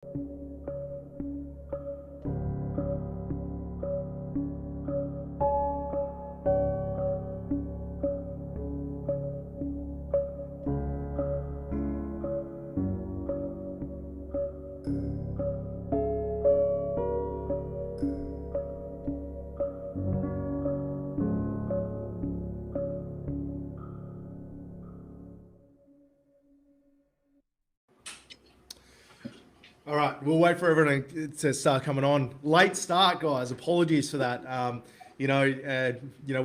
All right, we'll wait for everyone to start coming on. Late start, guys. Apologies for that. We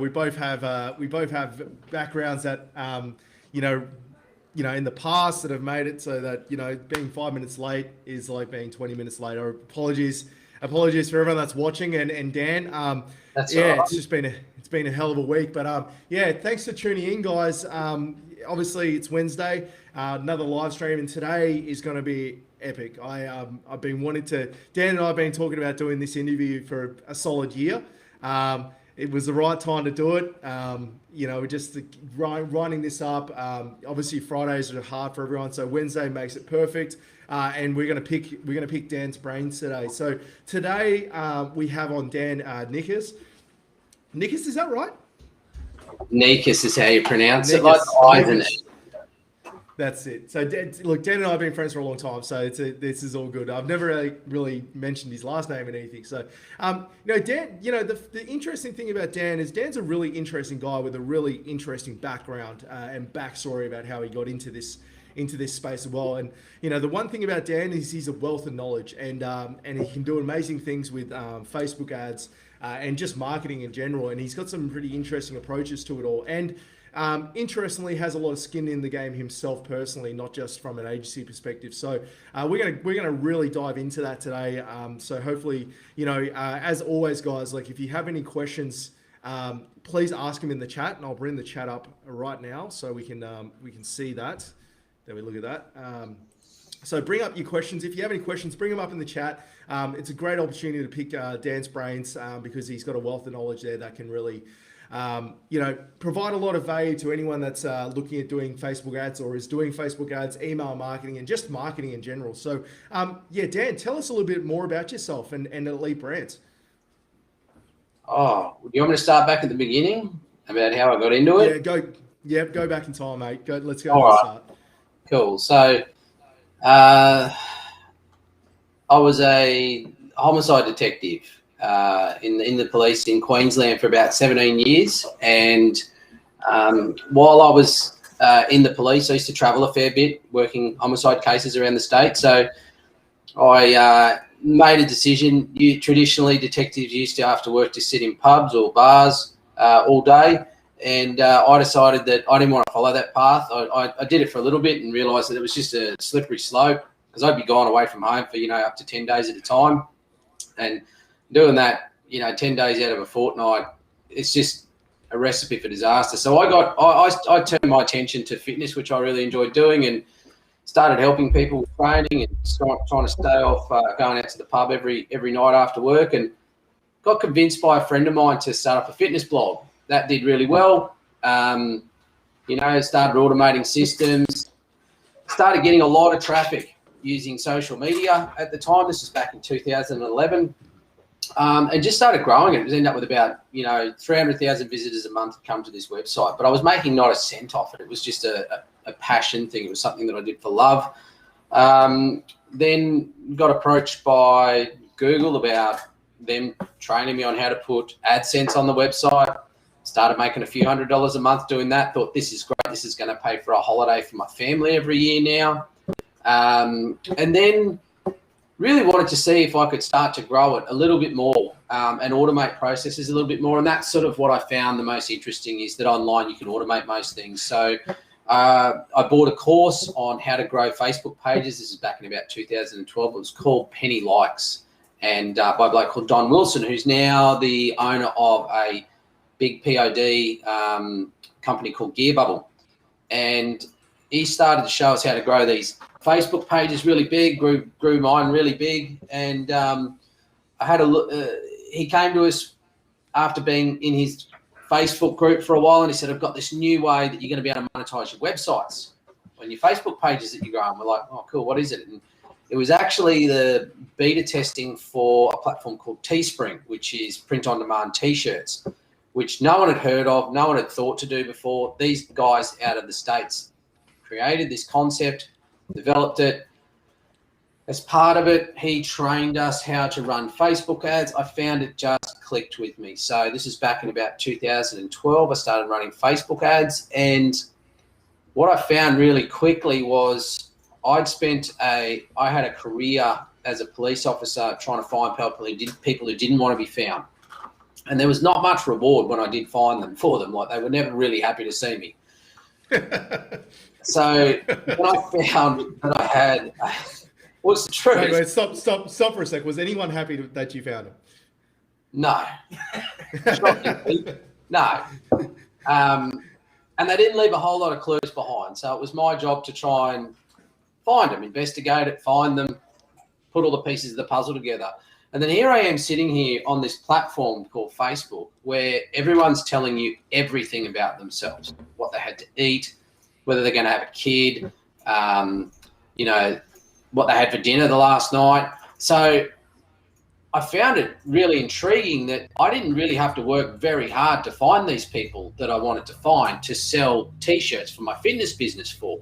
both have backgrounds that in the past that have made it so that being 5 minutes late is like being 20 minutes late. Or apologies for everyone that's watching and Dan. That's yeah, all right. it's been a hell of a week, but thanks for tuning in, guys. Obviously it's Wednesday, another live stream, and today is going to be epic. I've been wanting to. Dan and I have been talking about doing this interview for a solid year. It was the right time to do it. We're just winding this up. Obviously Fridays are hard for everyone, so Wednesday makes it perfect. And we're gonna pick Dan's brains today. So today we have on Dan Nikas. Nikas, is that right? Nikas is how you pronounce Nikas. it, like eyes and E. That's it. So, Dan and I have been friends for a long time, so this is all good. I've never really mentioned his last name and anything. So, Dan, the interesting thing about Dan is Dan's a really interesting guy with a really interesting background and backstory about how he got into this space as well. And the one thing about Dan is he's a wealth of knowledge, and he can do amazing things with Facebook ads and just marketing in general. And he's got some pretty interesting approaches to it all. And interestingly, has a lot of skin in the game himself personally, not just from an agency perspective. So we're gonna really dive into that today. So hopefully, as always, guys, like if you have any questions, please ask them in the chat, and I'll bring the chat up right now so we can see that. There we look at that. So bring up your questions. If you have any questions, bring them up in the chat. It's a great opportunity to pick Dan's brains because he's got a wealth of knowledge there that can really provide a lot of value to anyone that's looking at doing Facebook ads or is doing Facebook ads, email marketing, and just marketing in general. So, Dan, tell us a little bit more about yourself and Elite Brands. Oh, do you want me to start back at the beginning about how I got into it? Go back in time, mate. Let's go. All right. Start. Cool. So, I was a homicide detective in the police in Queensland for about 17 years, and while I was in the police, I used to travel a fair bit working homicide cases around the state. So I made a decision. Traditionally, detectives used to, after work, to sit in pubs or bars all day, and I decided that I didn't want to follow that path. I did it for a little bit and realised that it was just a slippery slope because I'd be gone away from home for up to 10 days at a time, and doing that 10 days out of a fortnight, it's just a recipe for disaster. So I turned my attention to fitness, which I really enjoyed doing, and started helping people with training and trying to stay off going out to the pub every night after work, and got convinced by a friend of mine to start up a fitness blog. That did really well. Started automating systems, started getting a lot of traffic using social media at the time. This was back in 2011. And just started growing it. It ended up with about 300,000 visitors a month come to this website. But I was making not a cent off it. It was just a passion thing. It was something that I did for love. Then got approached by Google about them training me on how to put AdSense on the website. Started making a few $100s a month doing that. Thought, this is great. This is going to pay for a holiday for my family every year now. And then really wanted to see if I could start to grow it a little bit more and automate processes a little bit more. And that's sort of what I found the most interesting, is that online you can automate most things. So I bought a course on how to grow Facebook pages. This is back in about 2012. It was called Penny Likes, and by a bloke called Don Wilson, who's now the owner of a big POD company called Gear Bubble. And he started to show us how to grow these Facebook pages really big, grew mine really big. And I had a look. He came to us after being in his Facebook group for a while, and he said, I've got this new way that you're going to be able to monetize your websites on your Facebook pages that you grow. And we're like, oh, cool, what is it? And It was actually the beta testing for a platform called Teespring, which is print-on-demand T-shirts, which no one had heard of, no one had thought to do before. These guys out of the States created this concept, developed it. As part of it, he trained us how to run Facebook ads. I found it just clicked with me. So this is back in about 2012. I started running Facebook ads, and what I found really quickly was I had a career as a police officer trying to find people who didn't want to be found. And there was not much reward when I did find them for them. Like, they were never really happy to see me. So when I found that I had, what's the truth? Wait, stop for a sec. Was anyone happy that you found him? No. No. And they didn't leave a whole lot of clues behind. So it was my job to try and find them, investigate it, find them, put all the pieces of the puzzle together. And then here I am sitting here on this platform called Facebook, where everyone's telling you everything about themselves, what they had to eat, whether they're going to have a kid, what they had for dinner the last night. So I found it really intriguing that I didn't really have to work very hard to find these people that I wanted to find to sell T-shirts for my fitness business for,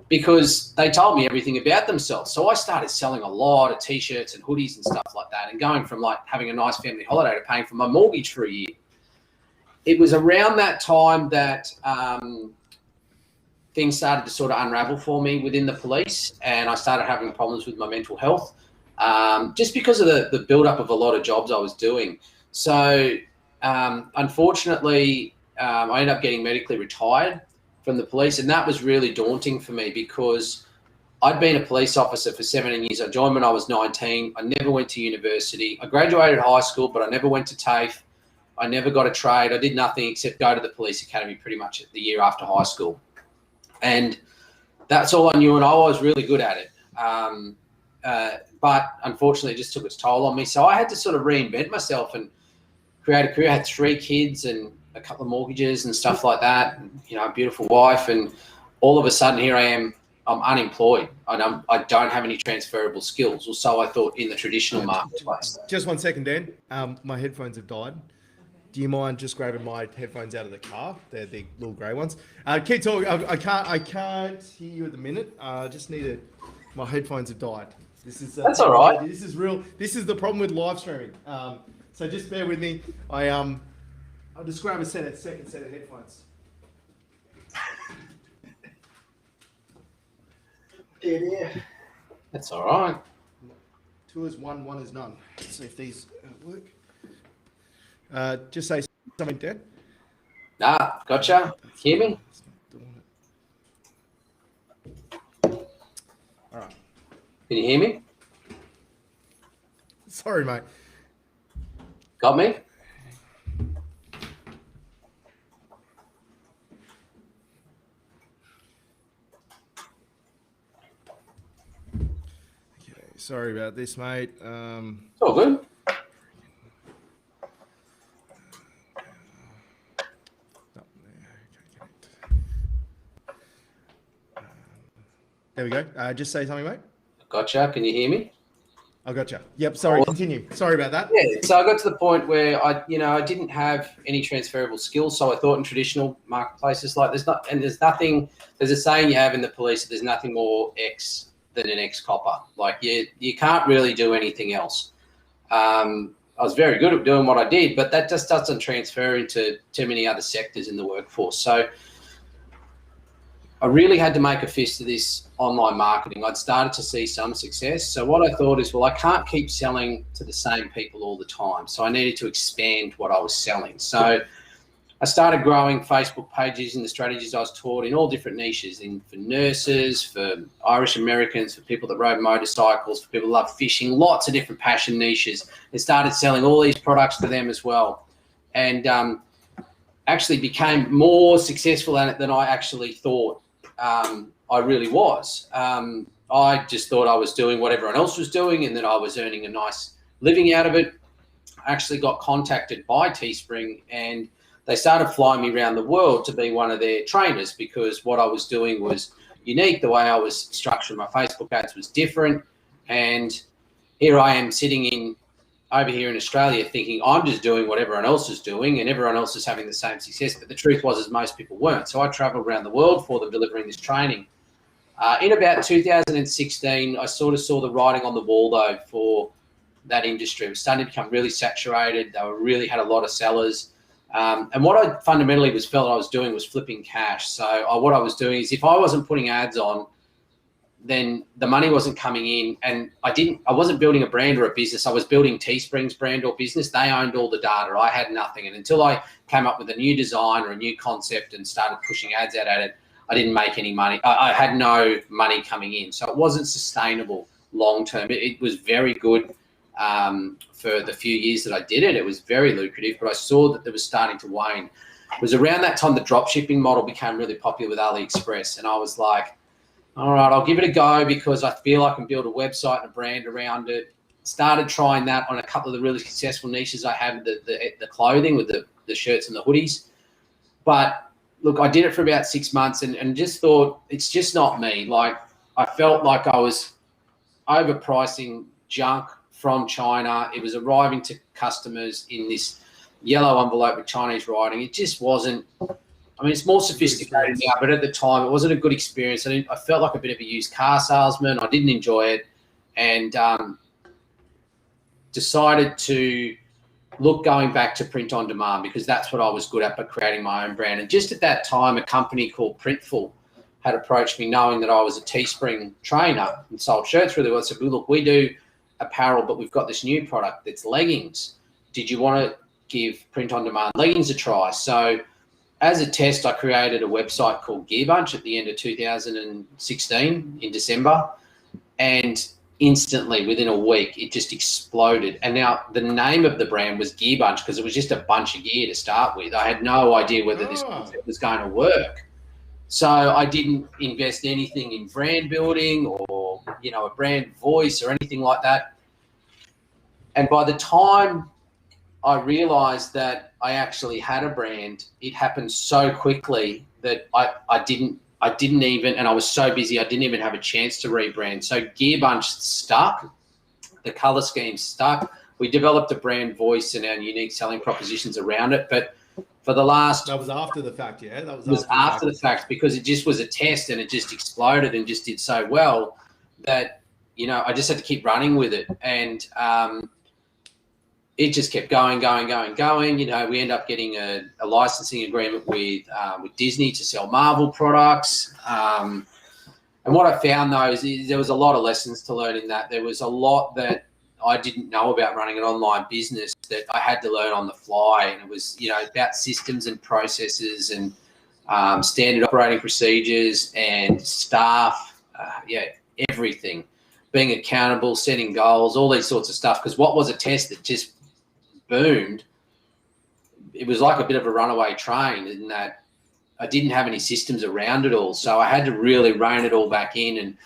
because they told me everything about themselves. So I started selling a lot of T-shirts and hoodies and stuff like that, and going from like having a nice family holiday to paying for my mortgage for a year. It was around that time that things started to sort of unravel for me within the police, and I started having problems with my mental health, just because of the build-up of a lot of jobs I was doing. So unfortunately, I ended up getting medically retired from the police, and that was really daunting for me because I'd been a police officer for 17 years. I joined when I was 19. I never went to university. I graduated high school, but I never went to TAFE. I never got a trade. I did nothing except go to the police academy pretty much the year after high school. And that's all I knew, and I was really good at it. But unfortunately, it just took its toll on me. So I had to sort of reinvent myself and create a career. I had 3 kids and a couple of mortgages and stuff like that, and, a beautiful wife. And all of a sudden, here I am, I'm unemployed. I don't have any transferable skills, or so I thought in the traditional marketplace. Just 1 second, Dan. My headphones have died. Do you mind just grabbing my headphones out of the car? They're the little grey ones. Keep talking. I can't hear you at the minute. Just my headphones have died. That's all right. This is real. This is the problem with live streaming. So just bear with me. I'll just grab a second set of headphones. Yeah. That's all right. 2 is 1, 1 is none. Let's see if these work. Just say something, Dan. Nah, gotcha. Hear me? All right. Can you hear me? Sorry, mate. Got me? Okay, sorry about this, mate. It's all good. There we go. Just say something, mate. Gotcha. Can you hear me? I gotcha. Yep. Sorry. Continue. Sorry about that. Yeah. So I got to the point where I didn't have any transferable skills. So I thought in traditional marketplaces, like there's nothing. There's a saying you have in the police that there's nothing more ex than an ex-copper. Like you can't really do anything else. I was very good at doing what I did, but that just doesn't transfer into too many other sectors in the workforce. So I really had to make a fist of this online marketing. I'd started to see some success. So what I thought is, well, I can't keep selling to the same people all the time. So I needed to expand what I was selling. So I started growing Facebook pages and the strategies I was taught in all different niches, for nurses, for Irish Americans, for people that rode motorcycles, for people that love fishing, lots of different passion niches, and started selling all these products to them as well. And actually became more successful at it than I actually thought I really was. I just thought I was doing what everyone else was doing and that I was earning a nice living out of it. I actually got contacted by Teespring, and they started flying me around the world to be one of their trainers, because what I was doing was unique. The way I was structuring my Facebook ads was different. And here I am sitting over here in Australia thinking I'm just doing what everyone else is doing and everyone else is having the same success. But the truth was most people weren't. So I traveled around the world for them delivering this training. In about 2016, I sort of saw the writing on the wall, though, for that industry. It was starting to become really saturated. They really had a lot of sellers. And what I fundamentally felt I was doing was flipping cash. So what I was doing is if I wasn't putting ads on, then the money wasn't coming in, and I wasn't building a brand or a business. I was building Teespring's brand or business. They owned all the data. I had nothing. And until I came up with a new design or a new concept and started pushing ads out at it, I didn't make any money. I had no money coming in. So it wasn't sustainable long-term. It was very good for the few years that I did it. It was very lucrative, but I saw that it was starting to wane. It was around that time the drop shipping model became really popular with AliExpress. And I was like, all right, I'll give it a go because I feel I can build a website and a brand around it. Started trying that on a couple of the really successful niches I had, the clothing with the shirts and the hoodies. But look, I did it for about 6 months and just thought it's just not me. Like I felt like I was overpricing junk from China. It was arriving to customers in this yellow envelope with Chinese writing. It just wasn't. I mean, it's more sophisticated now, but at the time, it wasn't a good experience. I felt like a bit of a used car salesman. I didn't enjoy it, and decided to look going back to print on demand because that's what I was good at, but creating my own brand. And just at that time, a company called Printful had approached me knowing that I was a Teespring trainer and sold shirts really well. I said, look, we do apparel, but we've got this new product that's leggings. Did you want to give print on demand leggings a try? So as a test, I created a website called Gearbunch at the end of 2016 in December, and instantly within a week it just exploded. And now the name of the brand was Gearbunch because it was just a bunch of gear to start with. I had no idea whether this concept was going to work. So I didn't invest anything in brand building or, a brand voice or anything like that. And by the time I realized that I actually had a brand, it happened so quickly that I didn't even, and I was so busy, I didn't even have a chance to rebrand. So Gearbunch stuck, the color scheme stuck. We developed a brand voice and our unique selling propositions around it. But for the last... That was after the fact, yeah? That was after the fact because it just was a test and it just exploded and just did so well that, I just had to keep running with it. And it just kept going. We end up getting a licensing agreement with Disney to sell Marvel products. And what I found, though, is there was a lot of lessons to learn in that. There was a lot that I didn't know about running an online business that I had to learn on the fly. And it was, about systems and processes and standard operating procedures and staff, everything. Being accountable, setting goals, all these sorts of stuff. Because what was a test that just boomed, it was like a bit of a runaway train in that I didn't have any systems around it all. So I had to really rein it all back in. And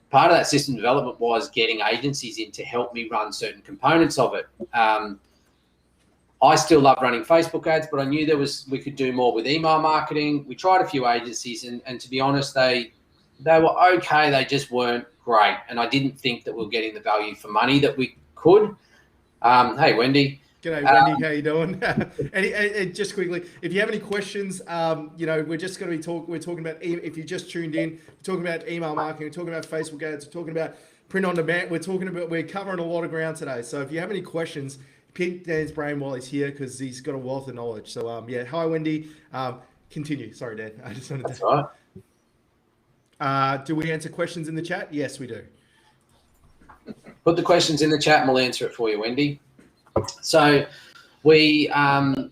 part of that system development was getting agencies in to help me run certain components of it. I still love running Facebook ads, but I knew we could do more with email marketing. We tried a few agencies and to be honest, they were okay. They just weren't great. And I didn't think that we were getting the value for money that we could. Hey, Wendy. G'day, Wendy. How you doing? and just quickly, if you have any questions, we're just going to be we're talking about, if you just tuned in, we're talking about email marketing, we're talking about Facebook ads, we're talking about print on demand, we're covering a lot of ground today. So if you have any questions, pick Dan's brain while he's here because he's got a wealth of knowledge. So hi, Wendy. Continue. Sorry, Dan. I just wanted to. That's all right. Do we answer questions in the chat? Yes, we do. Put the questions in the chat and we'll answer it for you, Wendy. So so email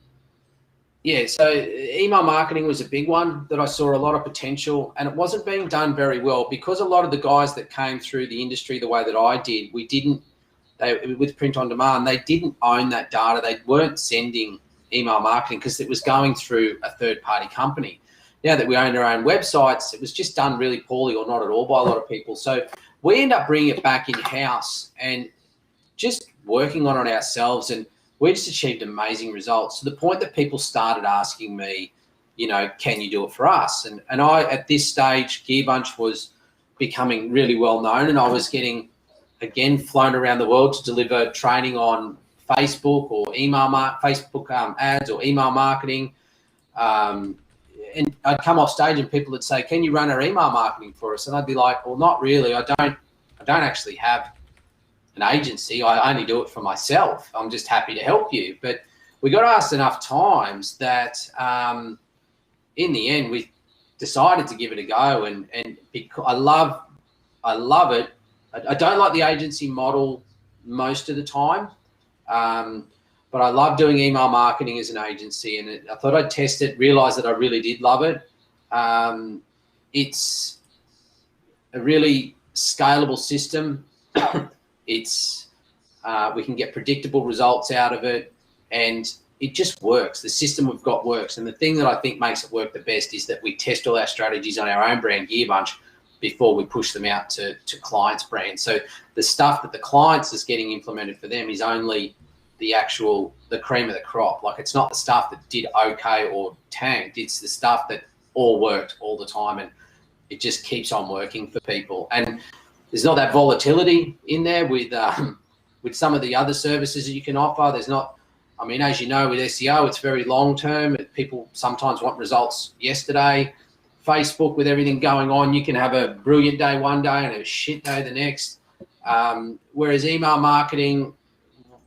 marketing was a big one that I saw a lot of potential, and it wasn't being done very well because a lot of the guys that came through the industry the way that I did, with print on demand, they didn't own that data. They weren't sending email marketing because it was going through a third-party company. Now that we own our own websites, it was just done really poorly or not at all by a lot of people. So we end up bringing it back in-house and just working on it ourselves, and we just achieved amazing results to the point that people started asking me can you do it for us? And I, at this stage, Gearbunch was becoming really well known, and I was getting, again, flown around the world to deliver training on Facebook or Facebook ads or email marketing. And I'd come off stage and people would say, "Can you run our email marketing for us?" And I'd be like, "Well, not really. I don't actually have an agency. I only do it for myself. I'm just happy to help you." But we got asked enough times that in the end we decided to give it a go. And because I love it. I don't like the agency model most of the time. But I love doing email marketing as an agency, and I thought I'd test it, realize that I really did love it. It's a really scalable system. We can get predictable results out of it, and it just works. The system we've got works. And the thing that I think makes it work the best is that we test all our strategies on our own brand, Gearbunch, before we push them out to clients' brands. So the stuff that the clients is getting implemented for them is only the cream of the crop. Like, it's not the stuff that did okay or tanked. It's the stuff that all worked all the time, and it just keeps on working for people. And there's not that volatility in there with some of the other services that you can offer. There's not, I mean, as you know, with SEO, it's very long term. People sometimes want results yesterday. Facebook, with everything going on, you can have a brilliant day one day and a shit day the next. Whereas email marketing,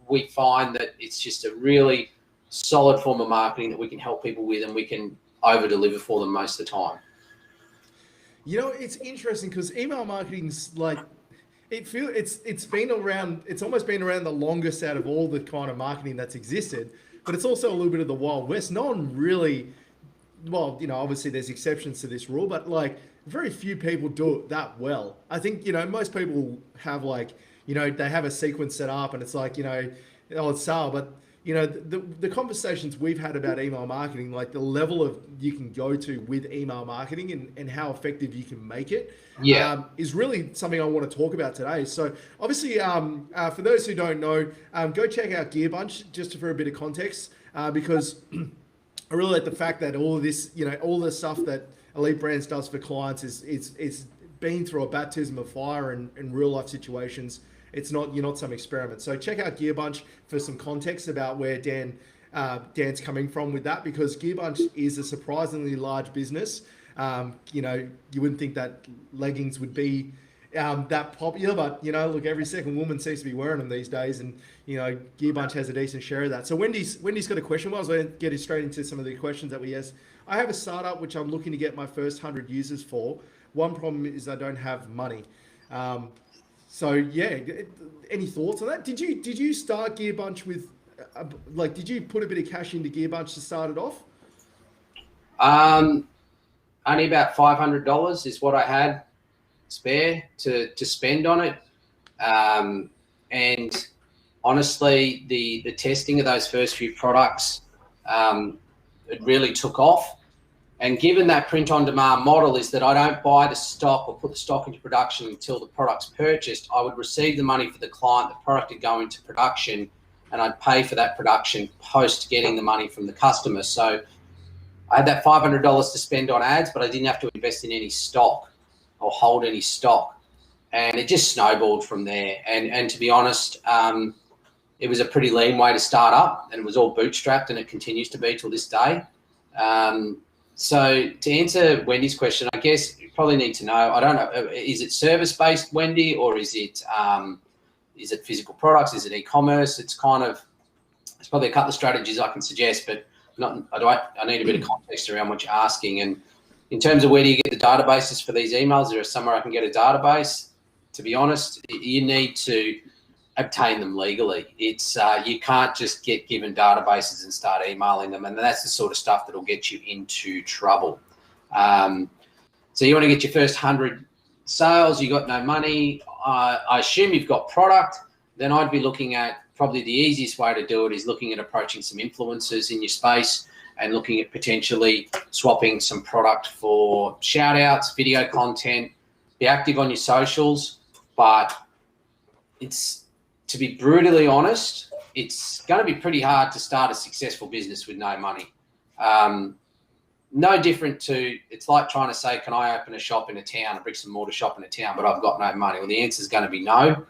we find that it's just a really solid form of marketing that we can help people with, and we can over deliver for them most of the time. It's interesting because email marketing's like, it's been around, it's almost been around the longest out of all the kind of marketing that's existed, but it's also a little bit of the Wild West. No one really, well, obviously there's exceptions to this rule, but like very few people do it that well. I think, most people have like, they have a sequence set up and it's like, it's sale. But, the conversations we've had about email marketing, like the level of you can go to with email marketing and how effective you can make it, is really something I want to talk about today. So obviously, for those who don't know, go check out Gearbunch just for a bit of context, because I really like the fact that all of this, all the stuff that Elite Brands does for clients is been through a baptism of fire in real life situations. You're not some experiment. So check out Gearbunch for some context about where Dan's coming from with that, because Gearbunch is a surprisingly large business. You wouldn't think that leggings would be that popular, but look, every second woman seems to be wearing them these days, and Gearbunch has a decent share of that. So Wendy's got a question. Well, I was going to get straight into some of the questions that we asked. I have a startup which I'm looking to get my first 100 users for. One problem is I don't have money. So yeah, any thoughts on that? Did you start Gearbunch with, did you put a bit of cash into Gearbunch to start it off? Only about $500 is what I had spare to spend on it. And honestly, the testing of those first few products, it really took off. And given that print on demand model is that I don't buy the stock or put the stock into production until the product's purchased, I would receive the money for the client, the product would go into production, and I'd pay for that production post getting the money from the customer. So I had that $500 to spend on ads, but I didn't have to invest in any stock or hold any stock. And it just snowballed from there. And to be honest, it was a pretty lean way to start up, and it was all bootstrapped, and it continues to be till this day. So to answer Wendy's question, I guess you probably need to know, I don't know, is it service-based, Wendy, or is it physical products? Is it e-commerce? It's probably a couple of strategies I can suggest, but I need a bit of context around what you're asking. And in terms of where do you get the databases for these emails, there is somewhere I can get a database. To be honest, you need to obtain them legally. It's you can't just get given databases and start emailing them, and that's the sort of stuff that'll get you into trouble. So you want to get your first 100 sales, you got no money, I assume you've got product, then I'd be looking at, probably the easiest way to do it is looking at approaching some influencers in your space and looking at potentially swapping some product for shout outs, video content, be active on your socials. But to be brutally honest, it's going to be pretty hard to start a successful business with no money. no different to, it's like trying to say, can I open a shop in a town, a bricks and mortar shop in a town, but I've got no money? Well, the answer is going to be no.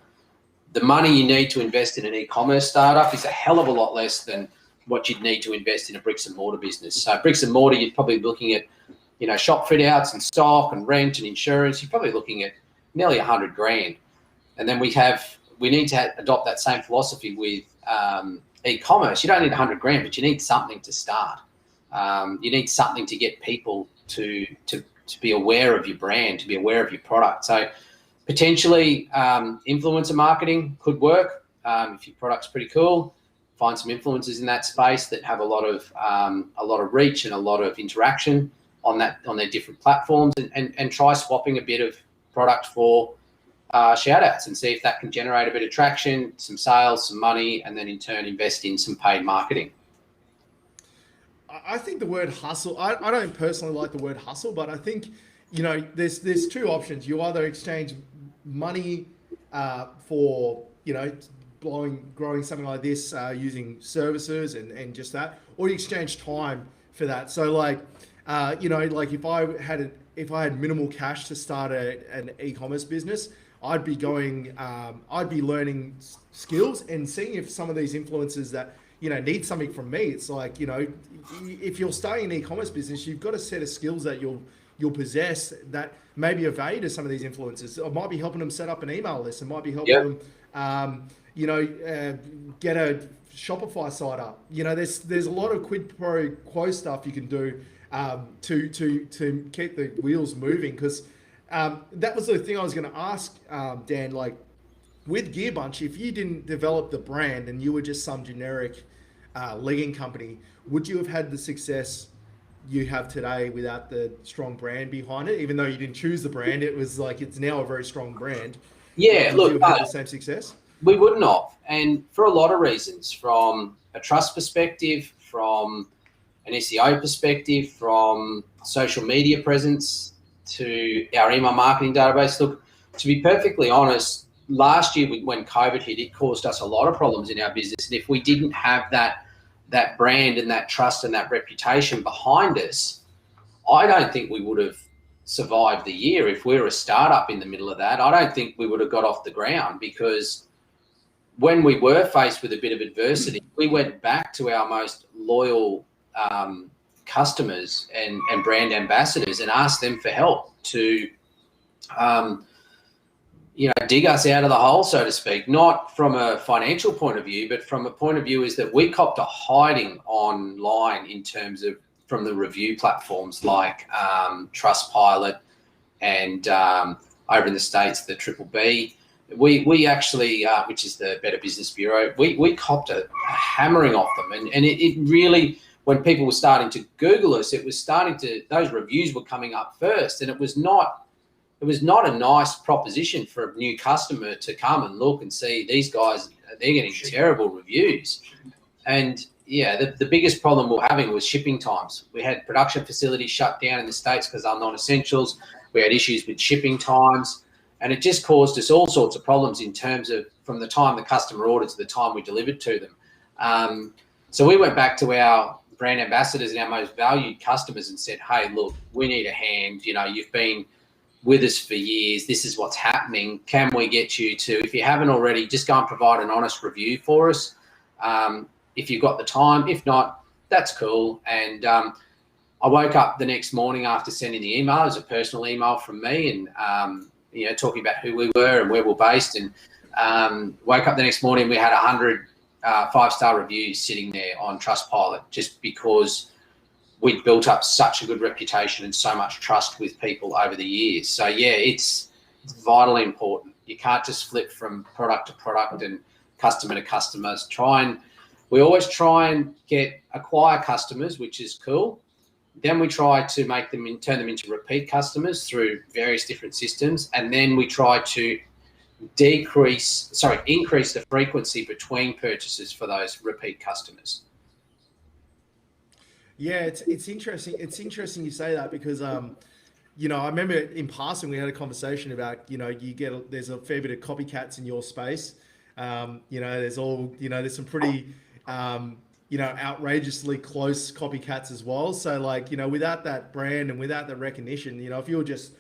The money you need to invest in an e-commerce startup is a hell of a lot less than what you'd need to invest in a bricks and mortar business. So bricks and mortar, you're probably looking at, shop fit outs and stock and rent and insurance. You're probably looking at nearly $100,000. And then we need to adopt that same philosophy with e-commerce. You don't need $100,000, but you need something to start. You need something to get people to be aware of your brand, to be aware of your product. So potentially influencer marketing could work. If your product's pretty cool, find some influencers in that space that have a lot of reach and a lot of interaction on their different platforms, and try swapping a bit of product for shout outs and see if that can generate a bit of traction, some sales, some money, and then in turn invest in some paid marketing. I think the word hustle, I don't personally like the word hustle, but I think, there's two options. You either exchange money for, growing something like this using services and just that, or you exchange time for that. So like, if I had minimal cash to start an e-commerce business, I'd be learning skills and seeing if some of these influencers that, need something from me. It's like, if you're starting an e-commerce business, you've got a set of skills that you'll possess that may be of value to some of these influencers. It might be helping them set up an email list. It might be helping them, get a Shopify site up. There's a lot of quid pro quo stuff you can do to keep the wheels moving. Because that was the thing I was going to ask, Dan. Like with Gearbunch, if you didn't develop the brand and you were just some generic legging company, would you have had the success you have today without the strong brand behind it? Even though you didn't choose the brand, it was like it's now a very strong brand. Yeah, would you have had the same success? We wouldn't have, and for a lot of reasons, from a trust perspective, from an SEO perspective, from social media presence to our email marketing database. Look, to be perfectly honest, last year when COVID hit, it caused us a lot of problems in our business. And if we didn't have that brand and that trust and that reputation behind us, I don't think we would have survived the year. If we were a startup in the middle of that, I don't think we would have got off the ground, because when we were faced with a bit of adversity, we went back to our most loyal customers and brand ambassadors and asked them for help to, dig us out of the hole, so to speak, not from a financial point of view, but from a point of view is that we copped a hiding online in terms of from the review platforms like Trustpilot and over in the States, the Triple B. We actually, which is the Better Business Bureau, we copped a hammering off them. And it really, when people were starting to Google us, those reviews were coming up first. And it was not a nice proposition for a new customer to come and look and see these guys, they're getting terrible reviews. And yeah, the biggest problem we were having was shipping times. We had production facilities shut down in the States because they're non-essentials. We had issues with shipping times. And it just caused us all sorts of problems in terms of from the time the customer ordered to the time we delivered to them. So we went back to our brand ambassadors and our most valued customers and said, hey, look, we need a hand. You've been with us for years. This is what's happening. Can we get you to, if you haven't already, just go and provide an honest review for us. If you've got the time. If not, that's cool. And I woke up the next morning after sending the email. It was a personal email from me, and talking about who we were and where we're based, and woke up the next morning, we had 100 5-star reviews sitting there on Trustpilot, just because we'd built up such a good reputation and so much trust with people over the years. So yeah, it's vitally important. You can't just flip from product to product and customer to customers. We always try and acquire customers, which is cool. Then we try to turn them into repeat customers through various different systems. And then we try to increase the frequency between purchases for those repeat customers. Yeah, it's interesting. It's interesting you say that, because I remember in passing we had a conversation about there's a fair bit of copycats in your space. There's some pretty outrageously close copycats as well. So like, without that brand and without the recognition, if you were just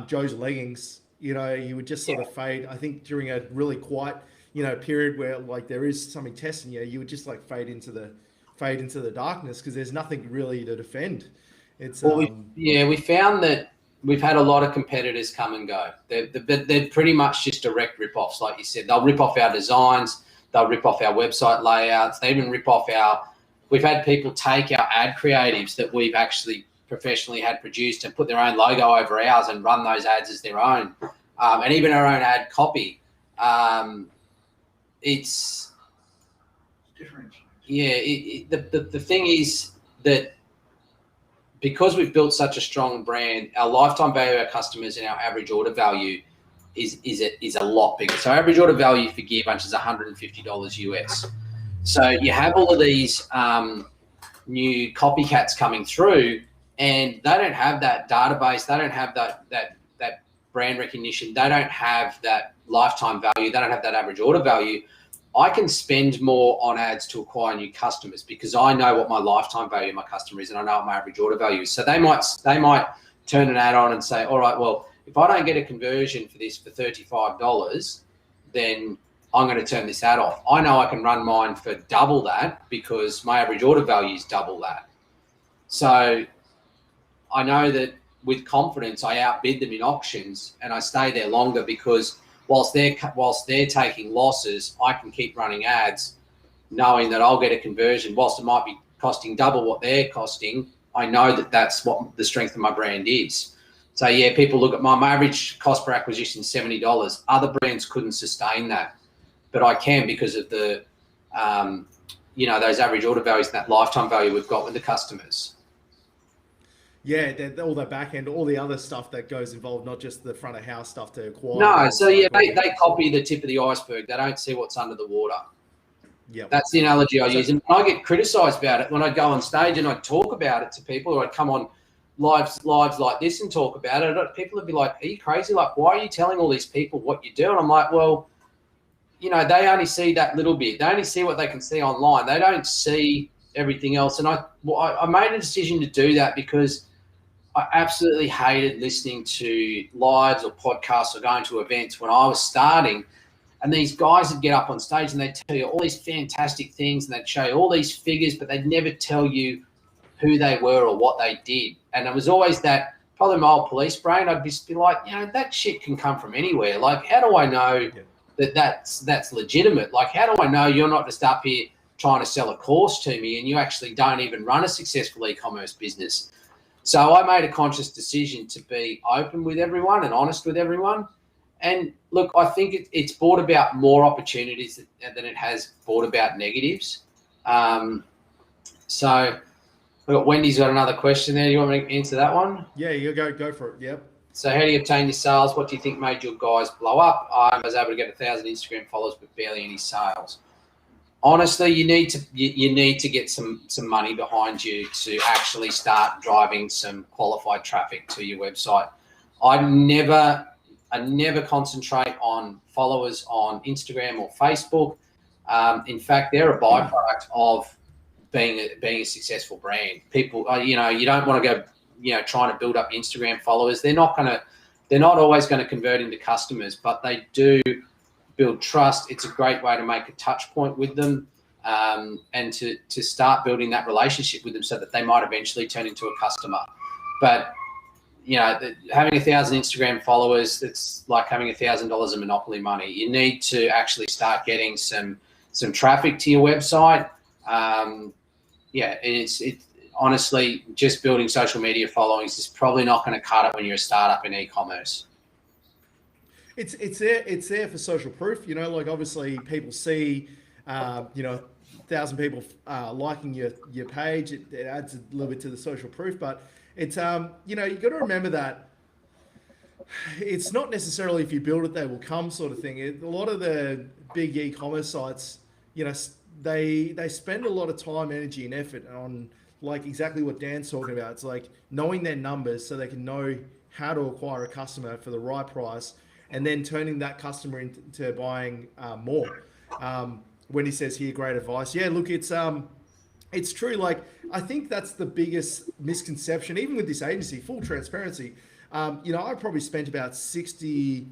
Joe's leggings, you would just sort Yeah. of fade. I think during a really quiet, period where like there is something testing you would just like fade into the darkness because there's nothing really to defend. It's Well, we found that we've had a lot of competitors come and go. They're pretty much just direct rip-offs, like you said. They'll rip off our designs. They'll rip off our website layouts. They even rip off we've had people take our ad creatives that we've actually professionally had produced and put their own logo over ours and run those ads as their own. And even our own ad copy. It's different. Yeah. The thing is that because we've built such a strong brand, our lifetime value of our customers and our average order value is a lot bigger. So average order value for Gearbunch is $150 US. So you have all of these new copycats coming through, and they don't have that database. They don't have that brand recognition. They don't have that lifetime value. They don't have that average order value. I can spend more on ads to acquire new customers because I know what my lifetime value of my customer is and I know what my average order value is. So they might turn an ad on and say, all right, well, if I don't get a conversion for this for $35, then I'm going to turn this ad off. I know I can run mine for double that because my average order value is double that. So I know that with confidence, I outbid them in auctions and I stay there longer because whilst they're taking losses, I can keep running ads knowing that I'll get a conversion. Whilst it might be costing double what they're costing, I know that that's what the strength of my brand is. So yeah, people look at my average cost per acquisition, $70. Other brands couldn't sustain that, but I can because of the, those average order values and that lifetime value we've got with the customers. Yeah, all the back end, all the other stuff that goes involved, not just the front of house stuff to acquire. No, so yeah, they copy the tip of the iceberg. They don't see what's under the water. Yeah, that's the analogy I use. And I get criticised about it when I go on stage and I talk about it to people, or I come on lives like this and talk about it. People would be like, "Are you crazy? Like, why are you telling all these people what you do?" And I'm like, well, they only see that little bit. They only see what they can see online. They don't see everything else. And I made a decision to do that because I absolutely hated listening to lives or podcasts or going to events when I was starting. And these guys would get up on stage and they'd tell you all these fantastic things and they'd show you all these figures, but they'd never tell you who they were or what they did. And it was always that, probably my old police brain, I'd just be like, that shit can come from anywhere. Like, how do I know that's legitimate? Like, how do I know you're not just up here trying to sell a course to me and you actually don't even run a successful e-commerce business? So I made a conscious decision to be open with everyone and honest with everyone. And look, I think it's brought about more opportunities than it has brought about negatives. So we've got Wendy's got another question there. You want me to answer that one? Yeah, you go for it. Yep. So how do you obtain your sales? What do you think made your guys blow up? I was able to get 1,000 Instagram followers with barely any sales. Honestly, you need to get some money behind you to actually start driving some qualified traffic to your website. I never concentrate on followers on Instagram or Facebook. In fact, they're a byproduct of being a successful brand. People, you don't want to go, trying to build up Instagram followers. They're not always going to convert into customers, but they do build trust. It's a great way to make a touch point with them, and to start building that relationship with them so that they might eventually turn into a customer. But having 1,000 Instagram followers, it's like having $1,000 of monopoly money. You need to actually start getting some traffic to your website. It's honestly, just building social media followings is probably not going to cut it when you're a startup in e-commerce. It's there for social proof. Like obviously people see, 1,000 people liking your page. It adds a little bit to the social proof, but it's you got to remember that it's not necessarily if you build it they will come sort of thing. A lot of the big e-commerce sites, they spend a lot of time, energy, and effort on like exactly what Dan's talking about. It's like knowing their numbers so they can know how to acquire a customer for the right price, and then turning that customer into buying more. When he says here, great advice. Yeah, look, it's it's true. Like, I think that's the biggest misconception, even with this agency, full transparency. I probably spent about 60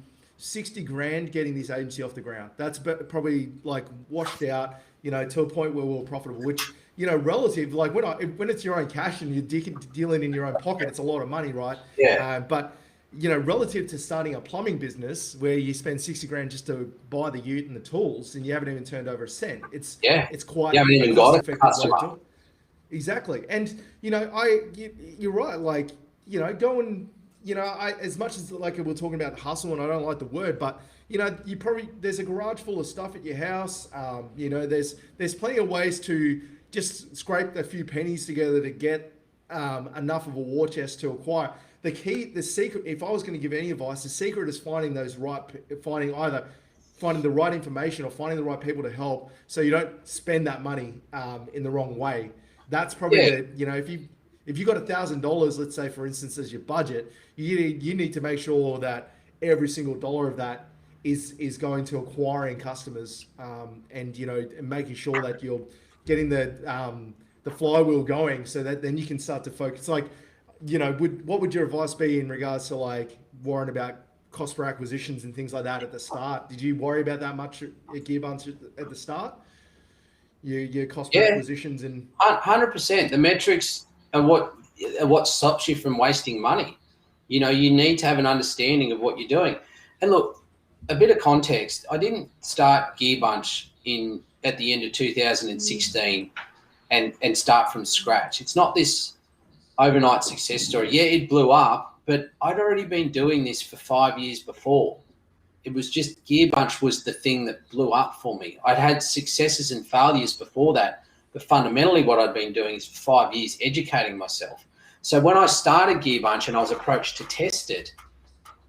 grand getting this agency off the ground. That's probably like washed out, to a point where we were profitable, which, relative, like when it's your own cash and you're dealing in your own pocket, it's a lot of money, right? Yeah. But relative to starting a plumbing business where you spend 60 grand just to buy the ute and the tools and you haven't even turned over a cent, it's Yeah. quite You haven't a even got a cost-effective way of customer. doing it. Exactly. And, you're right. Like, go and, as much as like we're talking about hustle, and I don't like the word, but, there's a garage full of stuff at your house. There's plenty of ways to just scrape a few pennies together to get enough of a war chest to acquire. The secret, if I was going to give any advice, the secret is finding finding the right information or finding the right people to help, so you don't spend that money in the wrong way. That's probably if you got $1,000, let's say for instance as your budget, you need to make sure that every single dollar of that is going to acquiring customers, and making sure that you're getting the flywheel going, so that then you can start to focus. Like, what would your advice be in regards to like worrying about cost per acquisitions and things like that at the start? Did you worry about that much at Gearbunch at the start? Your cost per acquisitions and 100%. The metrics are what stops you from wasting money. You need to have an understanding of what you're doing. And look, a bit of context. I didn't start Gearbunch at the end of 2016 and start from scratch. It's not this overnight success story. Yeah, it blew up, but I'd already been doing this for 5 years before. It was just Gearbunch was the thing that blew up for me. I'd had successes and failures before that, but fundamentally what I'd been doing is for 5 years educating myself. So when I started Gearbunch and I was approached to test it,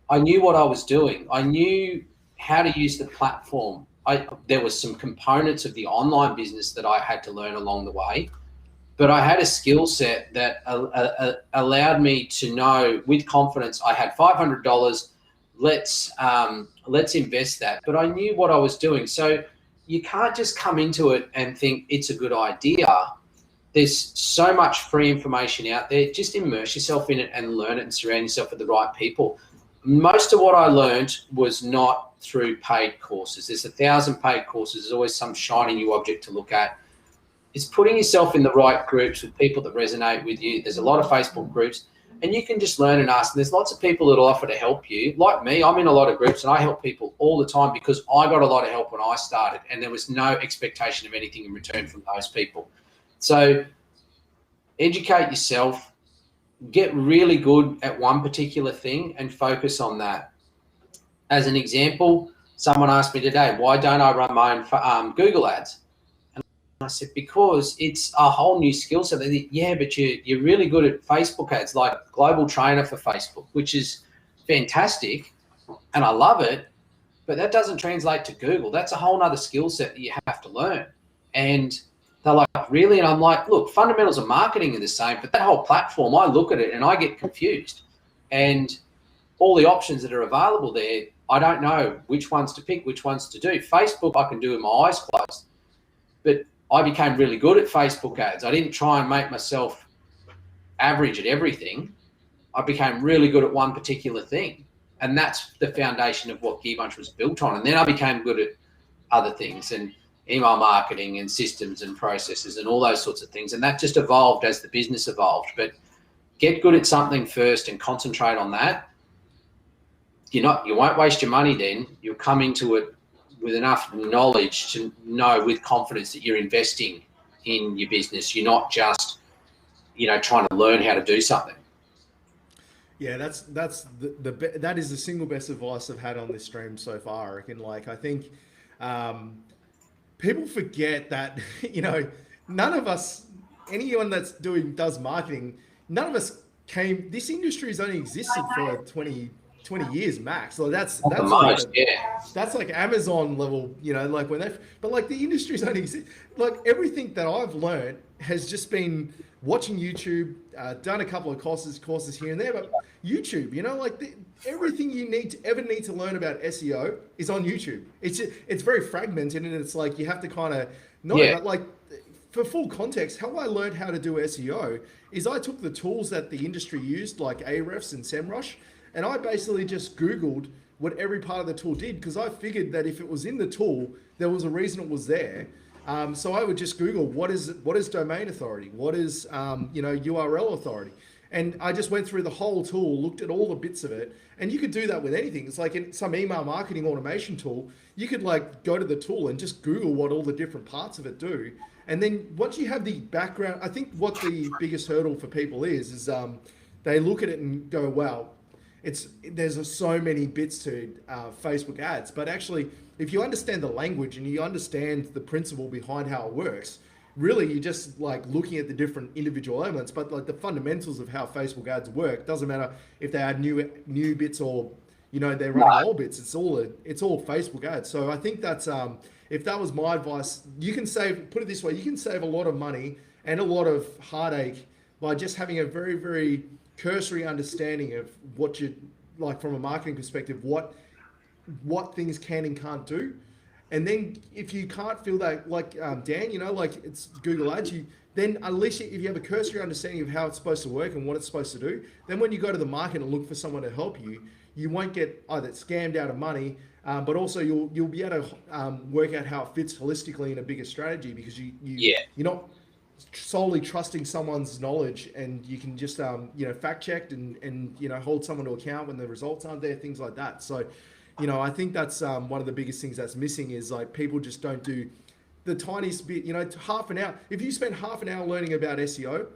I knew what I was doing. I knew how to use the platform. There was some components of the online business that I had to learn along the way, but I had a skill set that allowed me to know with confidence. I had $500. Let's invest that. But I knew what I was doing. So you can't just come into it and think it's a good idea. There's so much free information out there. Just immerse yourself in it and learn it and surround yourself with the right people. Most of what I learned was not through paid courses. There's 1,000 paid courses. There's always some shiny new object to look at. It's putting yourself in the right groups with people that resonate with you. There's a lot of Facebook groups, and you can just learn and ask. And there's lots of people that will offer to help you. Like me, I'm in a lot of groups and I help people all the time because I got a lot of help when I started and there was no expectation of anything in return from those people. So educate yourself, get really good at one particular thing and focus on that. As an example, someone asked me today, why don't I run my own Google ads? And I said, because it's a whole new skill set. They think, yeah, but you're really good at Facebook ads, like global trainer for Facebook, which is fantastic. And I love it, but that doesn't translate to Google. That's a whole nother skill set that you have to learn. And they're like, really? And I'm like, look, fundamentals of marketing are the same, but that whole platform, I look at it and I get confused. And all the options that are available there, I don't know which ones to pick, which ones to do. Facebook, I can do with my eyes closed. But I became really good at Facebook ads. I didn't try and make myself average at everything. I became really good at one particular thing. And that's the foundation of what Gearbunch was built on. And then I became good at other things and email marketing and systems and processes and all those sorts of things. And that just evolved as the business evolved. But get good at something first and concentrate on that. You won't waste your money then. You'll come into it with enough knowledge to know with confidence that you're investing in your business. You're not just, trying to learn how to do something. Yeah, that is the single best advice I've had on this stream so far. I reckon. Like, I think people forget that none of us, anyone does marketing, none of us this industry's only existed for 20 years max. So that's like Amazon level, like but like the industry's only exist. Like everything that I've learned has just been watching YouTube, done a couple of courses here and there, but YouTube, everything you ever need to learn about SEO is on YouTube. It's very fragmented and it's like you have to kind of know it. But like for full context, how I learned how to do SEO is I took the tools that the industry used, like Ahrefs and SEMrush, and I basically just Googled what every part of the tool did, because I figured that if it was in the tool, there was a reason it was there. So I would just Google what is domain authority, what is URL authority, and I just went through the whole tool, looked at all the bits of it, and you could do that with anything. It's like in some email marketing automation tool, you could like go to the tool and just Google what all the different parts of it do, and then once you have the background, I think what the biggest hurdle for people is they look at it and go, wow, there's so many bits to Facebook ads, but actually, if you understand the language and you understand the principle behind how it works, really you're just like looking at the different individual elements, but like the fundamentals of how Facebook ads work doesn't matter if they add new bits or they're running old bits. It's all Facebook ads. So I think that's if that was my advice, you can put it this way, you can save a lot of money and a lot of heartache by just having a very, very cursory understanding of what you like from a marketing perspective, what things can and can't do. And then if you can't feel that, like Dan, like it's Google Ads, then at least if you have a cursory understanding of how it's supposed to work and what it's supposed to do, then when you go to the market and look for someone to help you, you won't get either scammed out of money, but also you'll be able to work out how it fits holistically in a bigger strategy, because you're not solely trusting someone's knowledge, and you can just fact check and hold someone to account when the results aren't there, things like that. So I think that's one of the biggest things that's missing is like people just don't do the tiniest bit, half an hour. If you spend half an hour learning about SEO,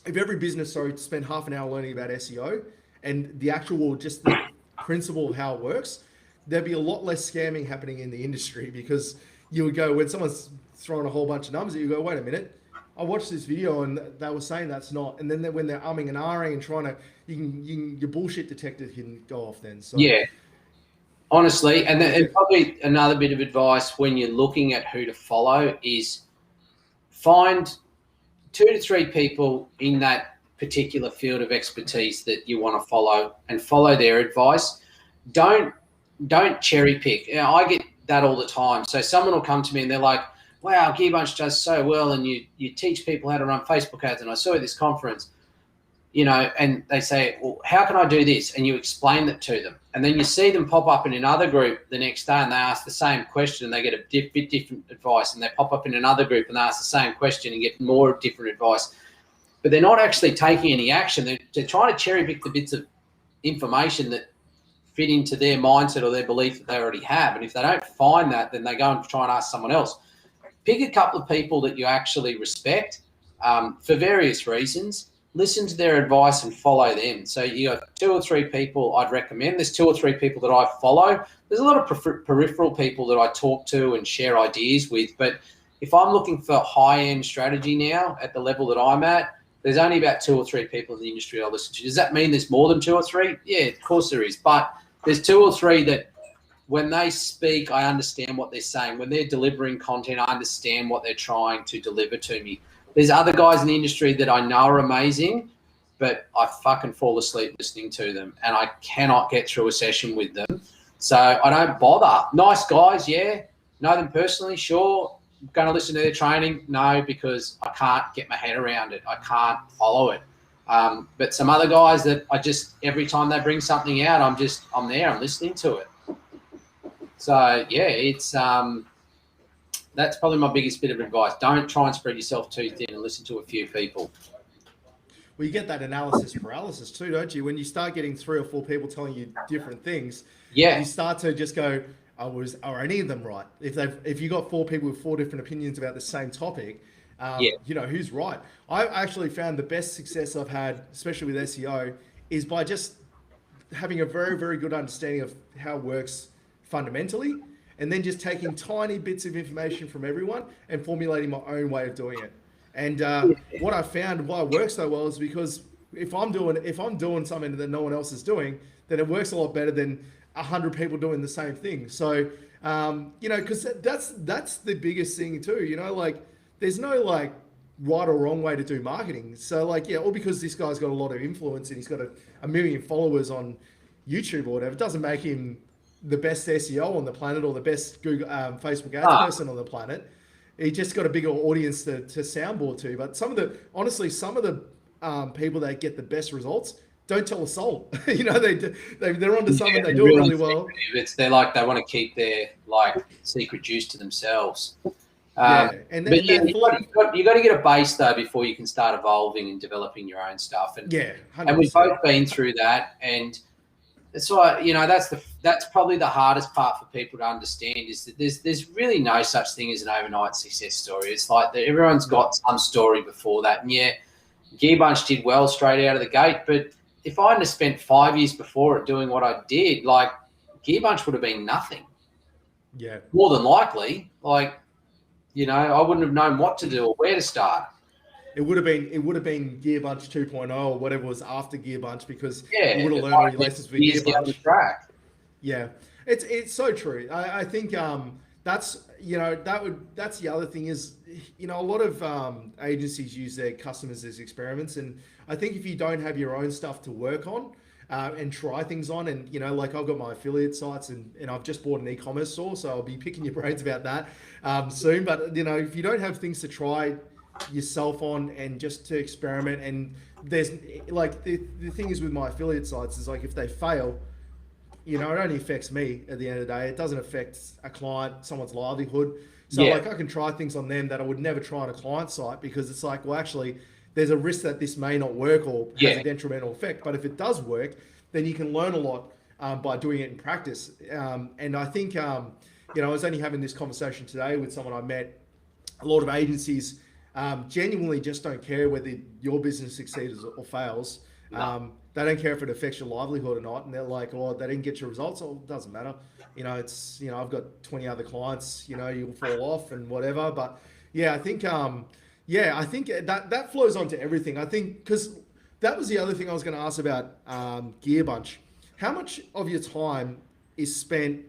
if every business spend half an hour learning about SEO and the actual just the principle of how it works, there'd be a lot less scamming happening in the industry, because you would go, when someone's throwing a whole bunch of numbers, you go, wait a minute, I watched this video and they were saying that's not, and then when they're umming and ahhing and trying to, your bullshit detector can go off then. So yeah, honestly, and probably another bit of advice when you're looking at who to follow is find 2 to 3 people in that particular field of expertise that you want to follow and follow their advice. Don't cherry pick. I get that all the time. So someone will come to me and they're like, wow, Gearbunch does so well, and you teach people how to run Facebook ads, and I saw at this conference, and they say, well, how can I do this? And you explain that to them. And then you see them pop up in another group the next day and they ask the same question and they get a bit different advice, and they pop up in another group and they ask the same question and get more different advice. But they're not actually taking any action. They're trying to cherry pick the bits of information that fit into their mindset or their belief that they already have. And if they don't find that, then they go and try and ask someone else. Pick a couple of people that you actually respect for various reasons. Listen to their advice and follow them. So you got 2 or 3 people I'd recommend. There's 2 or 3 people that I follow. There's a lot of peripheral people that I talk to and share ideas with. But if I'm looking for high-end strategy now at the level that I'm at, there's only about 2 or 3 people in the industry I listen to. Does that mean there's more than 2 or 3? Yeah, of course there is. But there's 2 or 3 that when they speak, I understand what they're saying. When they're delivering content, I understand what they're trying to deliver to me. There's other guys in the industry that I know are amazing, but I fucking fall asleep listening to them, and I cannot get through a session with them. So I don't bother. Nice guys, yeah. Know them personally, sure. Going to listen to their training? No, because I can't get my head around it. I can't follow it. But some other guys that I just, every time they bring something out, I'm there, I'm listening to it. So yeah, it's that's probably my biggest bit of advice. Don't try and spread yourself too thin and listen to a few people. Well, you get that analysis paralysis too, don't you? When you start getting 3 or 4 people telling you different things, yeah, you start to just go, are any of them right? If you got 4 people with 4 different opinions about the same topic, who's right? I actually found the best success I've had, especially with SEO, is by just having a very, very good understanding of how it works fundamentally, and then just taking tiny bits of information from everyone and formulating my own way of doing it. And what I found why it works so well is because if I'm doing something that no one else is doing, then it works a lot better than 100 people doing the same thing. So because that's the biggest thing too. Like there's no like right or wrong way to do marketing. So like all because this guy's got a lot of influence and he's got a million followers on YouTube or whatever, it doesn't make him the best SEO on the planet or the best Google Facebook ads person on the planet. he just got a bigger audience to soundboard to. But honestly, some of the people that get the best results don't tell a soul. You know, they're onto something, they do it really well. They're like, they want to keep their like secret juice to themselves. Yeah, and then you got to get a base though before you can start evolving and developing your own stuff. And yeah, 100%. and we've both been through that, and that's why, you know, that's probably the hardest part for people to understand, is that there's really no such thing as an overnight success story. It's like that everyone's got some story before that, and yeah, Gearbunch did well straight out of the gate, but if I had spent 5 years before it doing what I did, like Gearbunch would have been nothing. Yeah, more than likely, like. You know, I wouldn't have known what to do or where to start. It would have been Gearbunch 2.0 or whatever was after Gearbunch, because you would have learned all your lessons with Gearbunch. Track. Yeah, it's so true. I think that's, you know, that's the other thing is, you know, a lot of agencies use their customers as experiments, and I think if you don't have your own stuff to work on and try things on, and, you know, like I've got my affiliate sites, and I've just bought an e-commerce store, so I'll be picking your brains about that soon. But, you know, if you don't have things to try yourself on and just to experiment, and there's like the thing is with my affiliate sites is, like, if they fail, you know, it only affects me at the end of the day. It doesn't affect a client, someone's livelihood. So like, I can try things on them that I would never try on a client site, because it's like, well, actually, there's a risk that this may not work or has a detrimental effect. But if it does work, then you can learn a lot by doing it in practice. And I think, you know, I was only having this conversation today with someone I met. A lot of agencies genuinely just don't care whether your business succeeds or fails. No. They don't care if it affects your livelihood or not. And they're like, oh, they didn't get your results. Oh, it doesn't matter. You know, it's, you know, I've got 20 other clients, you know, you'll fall off and whatever. But yeah, I think, I think that flows onto everything. I think, because that was the other thing I was going to ask about Gearbunch. How much of your time is spent,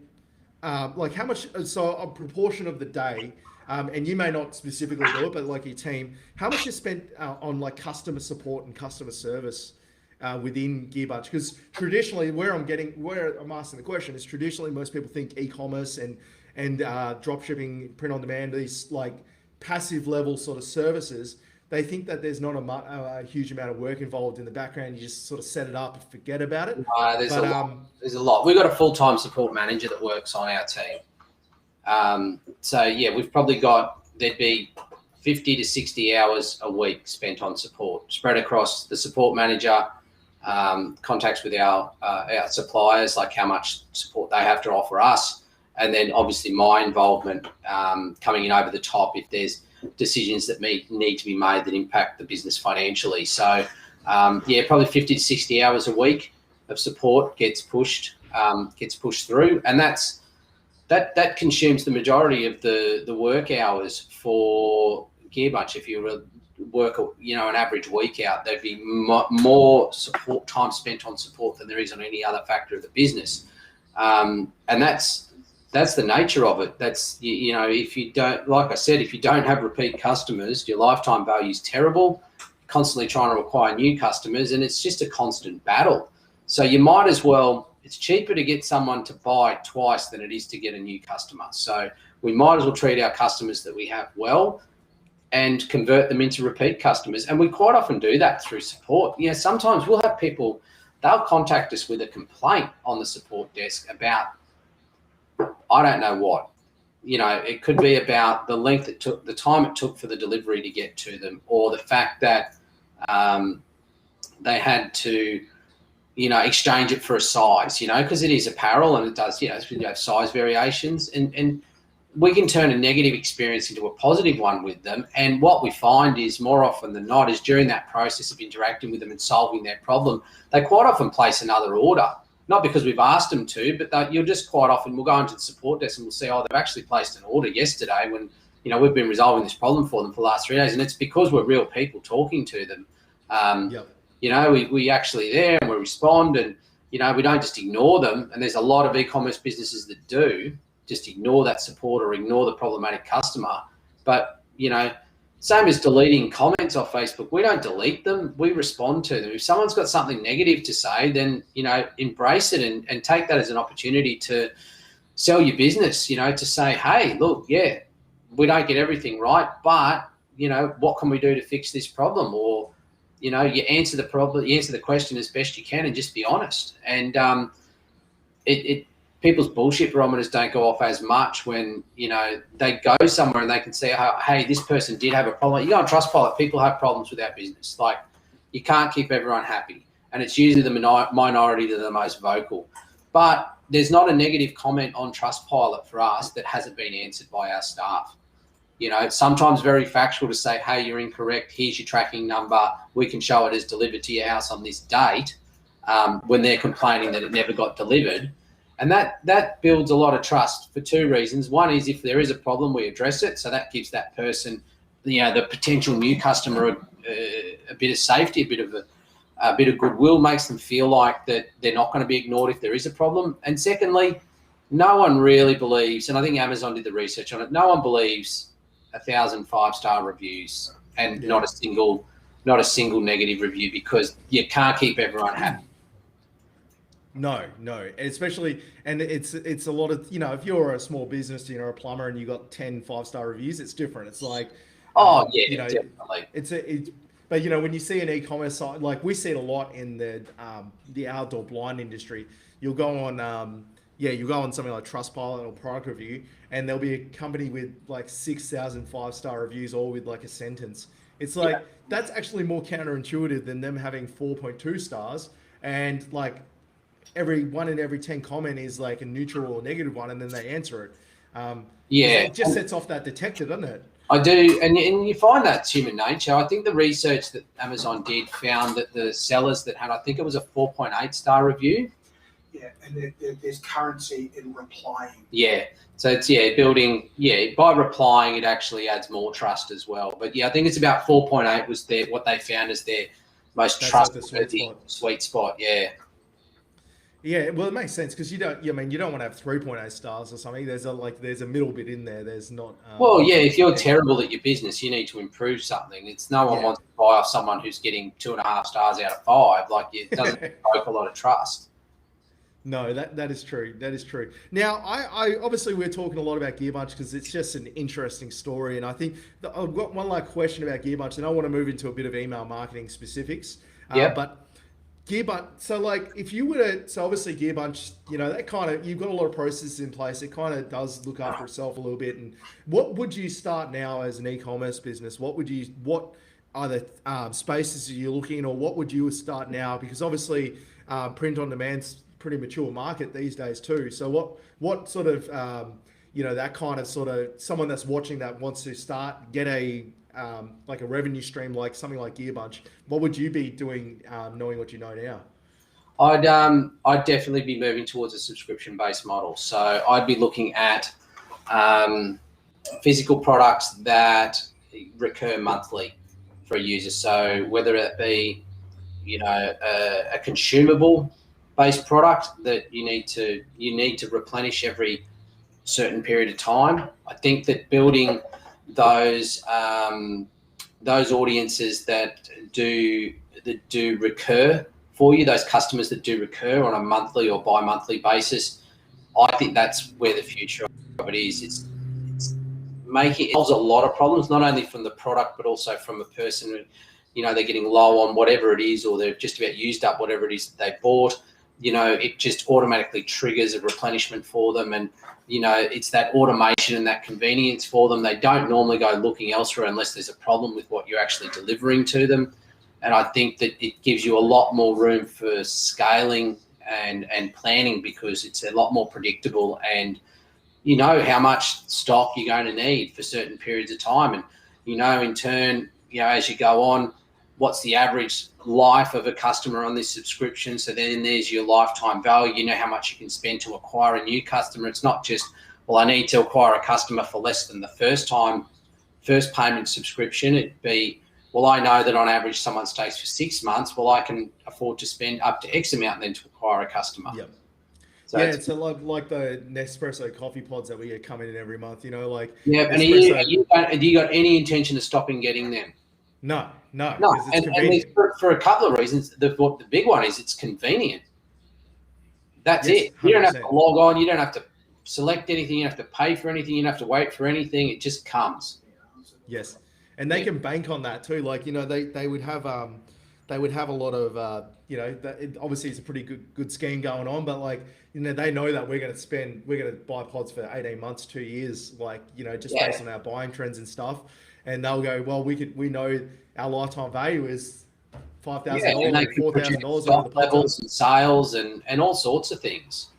like how much, so a proportion of the day, and you may not specifically do it, but like your team, how much is spent on like customer support and customer service within Gearbunch? Because traditionally, where I'm asking the question is, traditionally most people think e-commerce and drop shipping, print on demand, these like passive level sort of services. They think that there's not a huge amount of work involved in the background. You just sort of set it up and forget about it. There's a lot. We've got a full-time support manager that works on our team. So yeah, we've probably there'd be 50 to 60 hours a week spent on support, spread across the support manager, contacts with our suppliers, like how much support they have to offer us, and then obviously my involvement coming in over the top if there's decisions that need to be made that impact the business financially. So probably 50 to 60 hours a week of support gets pushed through, and that consumes the majority of the work hours for Gearbunch. If you were to work, you know, an average week out, there'd be more support time spent on support than there is on any other factor of the business, and that's the nature of it. That's, you know, if you don't, like I said, if you don't have repeat customers, your lifetime value is terrible. Constantly trying to acquire new customers, and it's just a constant battle. So you might as well, it's cheaper to get someone to buy twice than it is to get a new customer. So we might as well treat our customers that we have well and convert them into repeat customers. And we quite often do that through support. You know, sometimes we'll have people, they'll contact us with a complaint on the support desk about, I don't know what. You know, it could be about the time it took for the delivery to get to them, or the fact that they had to, you know, exchange it for a size, you know, because it is apparel and it does, you know, size variations, and we can turn a negative experience into a positive one with them. And what we find is, more often than not, is during that process of interacting with them and solving their problem, they quite often place another order. Not because we've asked them to, but you'll just quite often, we'll go into the support desk and we'll see, oh, they've actually placed an order yesterday when, you know, we've been resolving this problem for them for the last 3 days. And it's because we're real people talking to them. You know, we actually there and we respond, and, you know, we don't just ignore them. And there's a lot of e-commerce businesses that do just ignore that support or ignore the problematic customer. But, you know, same as deleting comments off Facebook, we don't delete them, we respond to them. If someone's got something negative to say, then, you know, embrace it and take that as an opportunity to sell your business, you know, to say, hey, look, yeah, we don't get everything right, but, you know, what can we do to fix this problem? Or, you know, you answer the question as best you can and just be honest. And people's bullshit barometers don't go off as much when, you know, they go somewhere and they can see, hey, this person did have a problem. You go on Trustpilot, people have problems with our business. Like, you can't keep everyone happy. And it's usually the minority that are the most vocal. But there's not a negative comment on Trustpilot for us that hasn't been answered by our staff. You know, it's sometimes very factual to say, hey, you're incorrect. Here's your tracking number. We can show it as delivered to your house on this date, when they're complaining that it never got delivered. And that builds a lot of trust for two reasons. One is if there is a problem, we address it. So that gives that person, you know, the potential new customer a bit of safety, a bit of goodwill, makes them feel like that they're not going to be ignored if there is a problem. And secondly, no one really believes, and I think Amazon did the research on it, no one believes 1,000 5-star reviews and not a single negative review, because you can't keep everyone happy. No, especially, and it's a lot of, you know, if you're a small business, you know, a plumber, and you got 10 5-star reviews, it's different. It's like, you know, definitely. But, you know, when you see an e-commerce site, like we see it a lot in the outdoor blind industry, you'll go on, you go on something like Trustpilot or Product Review, and there'll be a company with like 6,000 5-star reviews, all with like a sentence. It's like, that's actually more counterintuitive than them having 4.2 stars, and like one in every 10 comment is like a neutral or negative one, and then they answer it. It just sets off that detector, doesn't it? I do, and you find that's human nature. I think the research that Amazon did found that the sellers that had, I think it was a 4.8 star review. Yeah, and there's currency in replying. Yeah, so it's building. Yeah, by replying, it actually adds more trust as well. But yeah, I think it's about 4.8 was what they found as their most trustworthy sweet spot. Yeah. Yeah, well, it makes sense because you don't want to have 3.8 stars or something. There's a middle bit in there. There's not. If you're terrible at your business, you need to improve something. It's no one wants to buy off someone who's getting 2.5 stars out of 5. Like, it doesn't evoke a lot of trust. No, that is true. That is true. Now, I obviously we're talking a lot about Gearbunch because it's just an interesting story, and I think I've got one like question about Gearbunch, and I want to move into a bit of email marketing specifics. But Gearbunch, so like if you were to, so obviously Gearbunch, you know, that kind of, you've got a lot of processes in place. It kind of does look after itself a little bit. And what would you start now as an e-commerce business? What are the spaces you're looking, or what would you start now? Because obviously print on demand's pretty mature market these days too. So what sort of, that kind of sort of someone that's watching that wants to get a, like a revenue stream, like something like Gearbunch, what would you be doing, knowing what you know now? I'd definitely be moving towards a subscription-based model. So I'd be looking at physical products that recur monthly for a user. So whether it be, a consumable-based product that you need to replenish every certain period of time. I think that building those audiences that do recur for you, those customers that do recur on a monthly or bi-monthly basis, I think that's where the future of it is. It solves a lot of problems, not only from the product, but also from a person who, they're getting low on whatever it is, or they're just about used up whatever it is that they bought. It just automatically triggers a replenishment for them. And, it's that automation and that convenience for them. They don't normally go looking elsewhere unless there's a problem with what you're actually delivering to them. And I think that it gives you a lot more room for scaling and planning, because it's a lot more predictable, and you know how much stock you're going to need for certain periods of time. And, in turn, as you go on, what's the average life of a customer on this subscription? So then there's your lifetime value. You know how much you can spend to acquire a new customer. It's not just, well, I need to acquire a customer for less than the first payment subscription. It'd be, well, I know that on average someone stays for 6 months. Well, I can afford to spend up to X amount then to acquire a customer. Yep. So it's like the Nespresso coffee pods that we get coming in every month, like. Yeah, and have you got any intention of stopping getting them? No. And for a couple of reasons. The big one is it's convenient. That's it. You don't have to log on. You don't have to select anything. You don't have to pay for anything. You don't have to wait for anything. It just comes. Yes, and they can bank on that too. Like, you know, they would have a lot of obviously it's a pretty good scheme going on, but like, you know, they know that we're going to buy pods for 18 months, 2 years, like, you know, just based on our buying trends and stuff, and they'll go, well, we know our lifetime value is $5,000, $4,000 over the pod levels and sales and all sorts of things.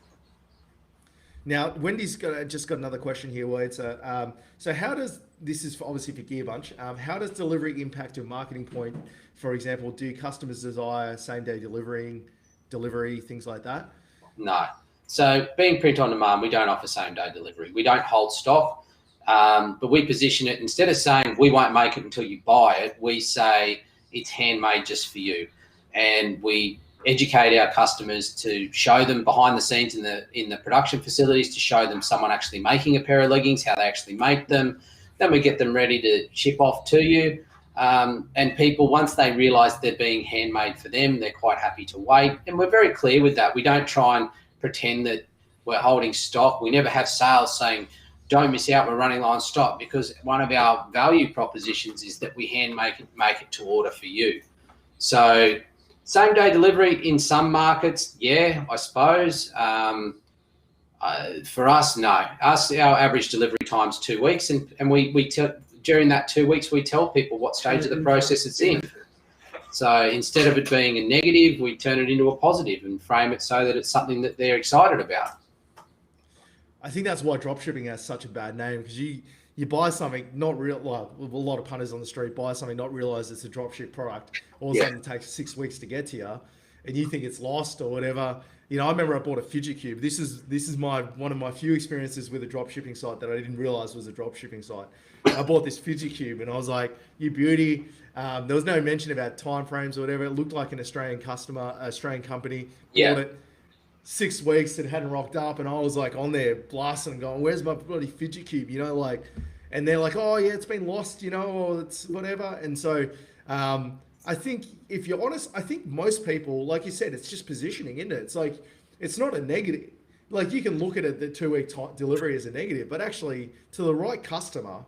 Now, Wendy's just got another question here where it's so how does, this is obviously for Gear Bunch, how does delivery impact your marketing point? For example, do customers desire same-day delivery, things like that? No. So being print on demand, we don't offer same-day delivery. We don't hold stock, but we position it, instead of saying we won't make it until you buy it, we say it's handmade just for you. And we educate our customers to show them behind the scenes in the production facilities, to show them someone actually making a pair of leggings, how they actually make them. Then we get them ready to ship off to you. And people, once they realise they're being handmade for them, they're quite happy to wait. And we're very clear with that. We don't try and pretend that we're holding stock. We never have sales saying, don't miss out, we're running low on stock, because one of our value propositions is that we make it to order for you. So same day delivery in some markets, yeah, I suppose. For us, no. Our average delivery time is 2 weeks, and during that 2 weeks, we tell people what stage of the process it's in. So instead of it being a negative, we turn it into a positive and frame it so that it's something that they're excited about. I think that's why dropshipping has such a bad name, because you buy something not real. Well, a lot of punters on the street buy something, not realize it's a dropship product. All of a sudden, it takes 6 weeks to get to you, and you think it's lost or whatever. You know, I remember I bought a fidget cube. This is one of my few experiences with a dropshipping site that I didn't realize was a dropshipping site. I bought this fidget cube, and I was like, "You beauty!" There was no mention about time frames or whatever. It looked like an Australian company. Yeah. Bought it. 6 weeks, it hadn't rocked up, and I was like on there blasting and going, "Where's my bloody fidget cube?" You know, like, and they're like, "Oh yeah, it's been lost," you know, or it's whatever. And so, I think if you're honest, I think most people, like you said, it's just positioning, isn't it? It's like, it's not a negative. Like, you can look at it, the 2 week delivery as a negative, but actually to the right customer,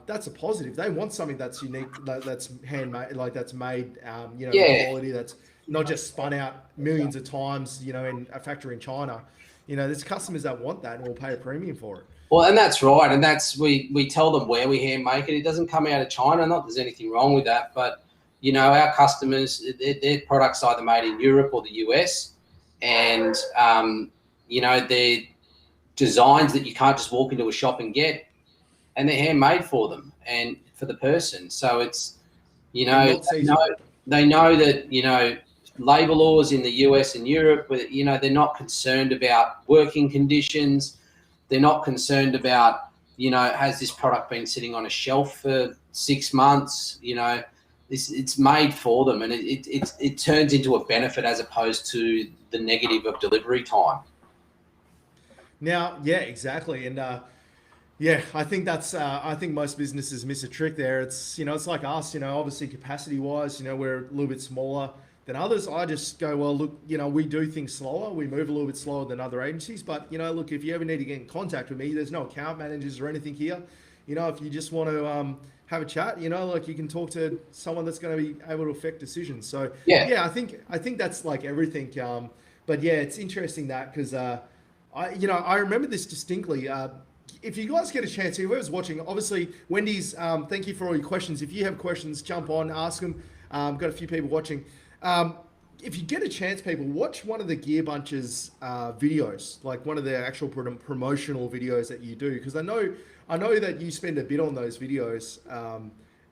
that's a positive. They want something that's unique, that's handmade, like that's made, quality, that's not just spun out millions of times, you know, in a factory in China. You know, there's customers that want that and will pay a premium for it. Well, and that's right. And that's, we tell them where we hand make it. It doesn't come out of China. Not that there's anything wrong with that, but, you know, our customers, their products either made in Europe or the US, and, you know, they're designs that you can't just walk into a shop and get, and they're handmade for them and for the person. So it's, you know, they know that, you know, labor laws in the US and Europe, you know, they're not concerned about working conditions. They're not concerned about, you know, has this product been sitting on a shelf for 6 months? You know, it's made for them, and it turns into a benefit as opposed to the negative of delivery time. Now, yeah, exactly. And I think that's I think most businesses miss a trick there. It's, you know, it's like us, you know, obviously capacity wise, you know, we're a little bit smaller than others. I just go, well, look, you know, we do things slower. We move a little bit slower than other agencies. But, you know, look, if you ever need to get in contact with me, there's no account managers or anything here. You know, if you just want to have a chat, you know, like, you can talk to someone that's going to be able to affect decisions. So, I think that's like everything. But yeah, it's interesting that, because, I remember this distinctly. If you guys get a chance, whoever's watching, obviously, Wendy's, thank you for all your questions. If you have questions, jump on, ask them. Got a few people watching. If you get a chance, people, watch one of the Gear Bunch's videos, like one of their actual promotional videos that you do, because I know that you spend a bit on those videos.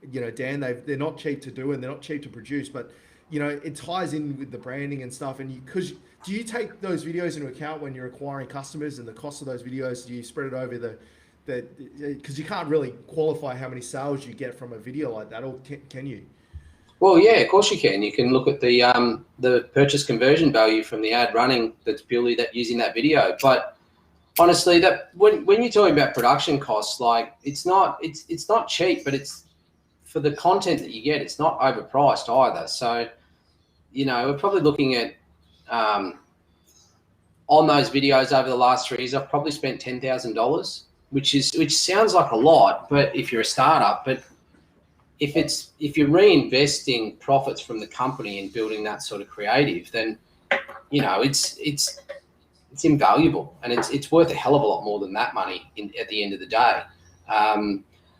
You know, Dan, they're not cheap to do and they're not cheap to produce, but, you know, it ties in with the branding and stuff. And because do you take those videos into account when you're acquiring customers and the cost of those videos? Do you spread it over because you can't really qualify how many sales you get from a video like that, or can you? Well, yeah, of course you can. You can look at the purchase conversion value from the ad running that's purely that using that video. But honestly, that when you're talking about production costs, like, it's not cheap, but it's for the content that you get. It's not overpriced either. So, you know, we're probably looking at on those videos over the last 3 years, I've probably spent $10,000, which sounds like a lot, but if you're a startup, but if you're reinvesting profits from the company and building that sort of creative, then it's invaluable, and it's worth a hell of a lot more than that money at the end of the day.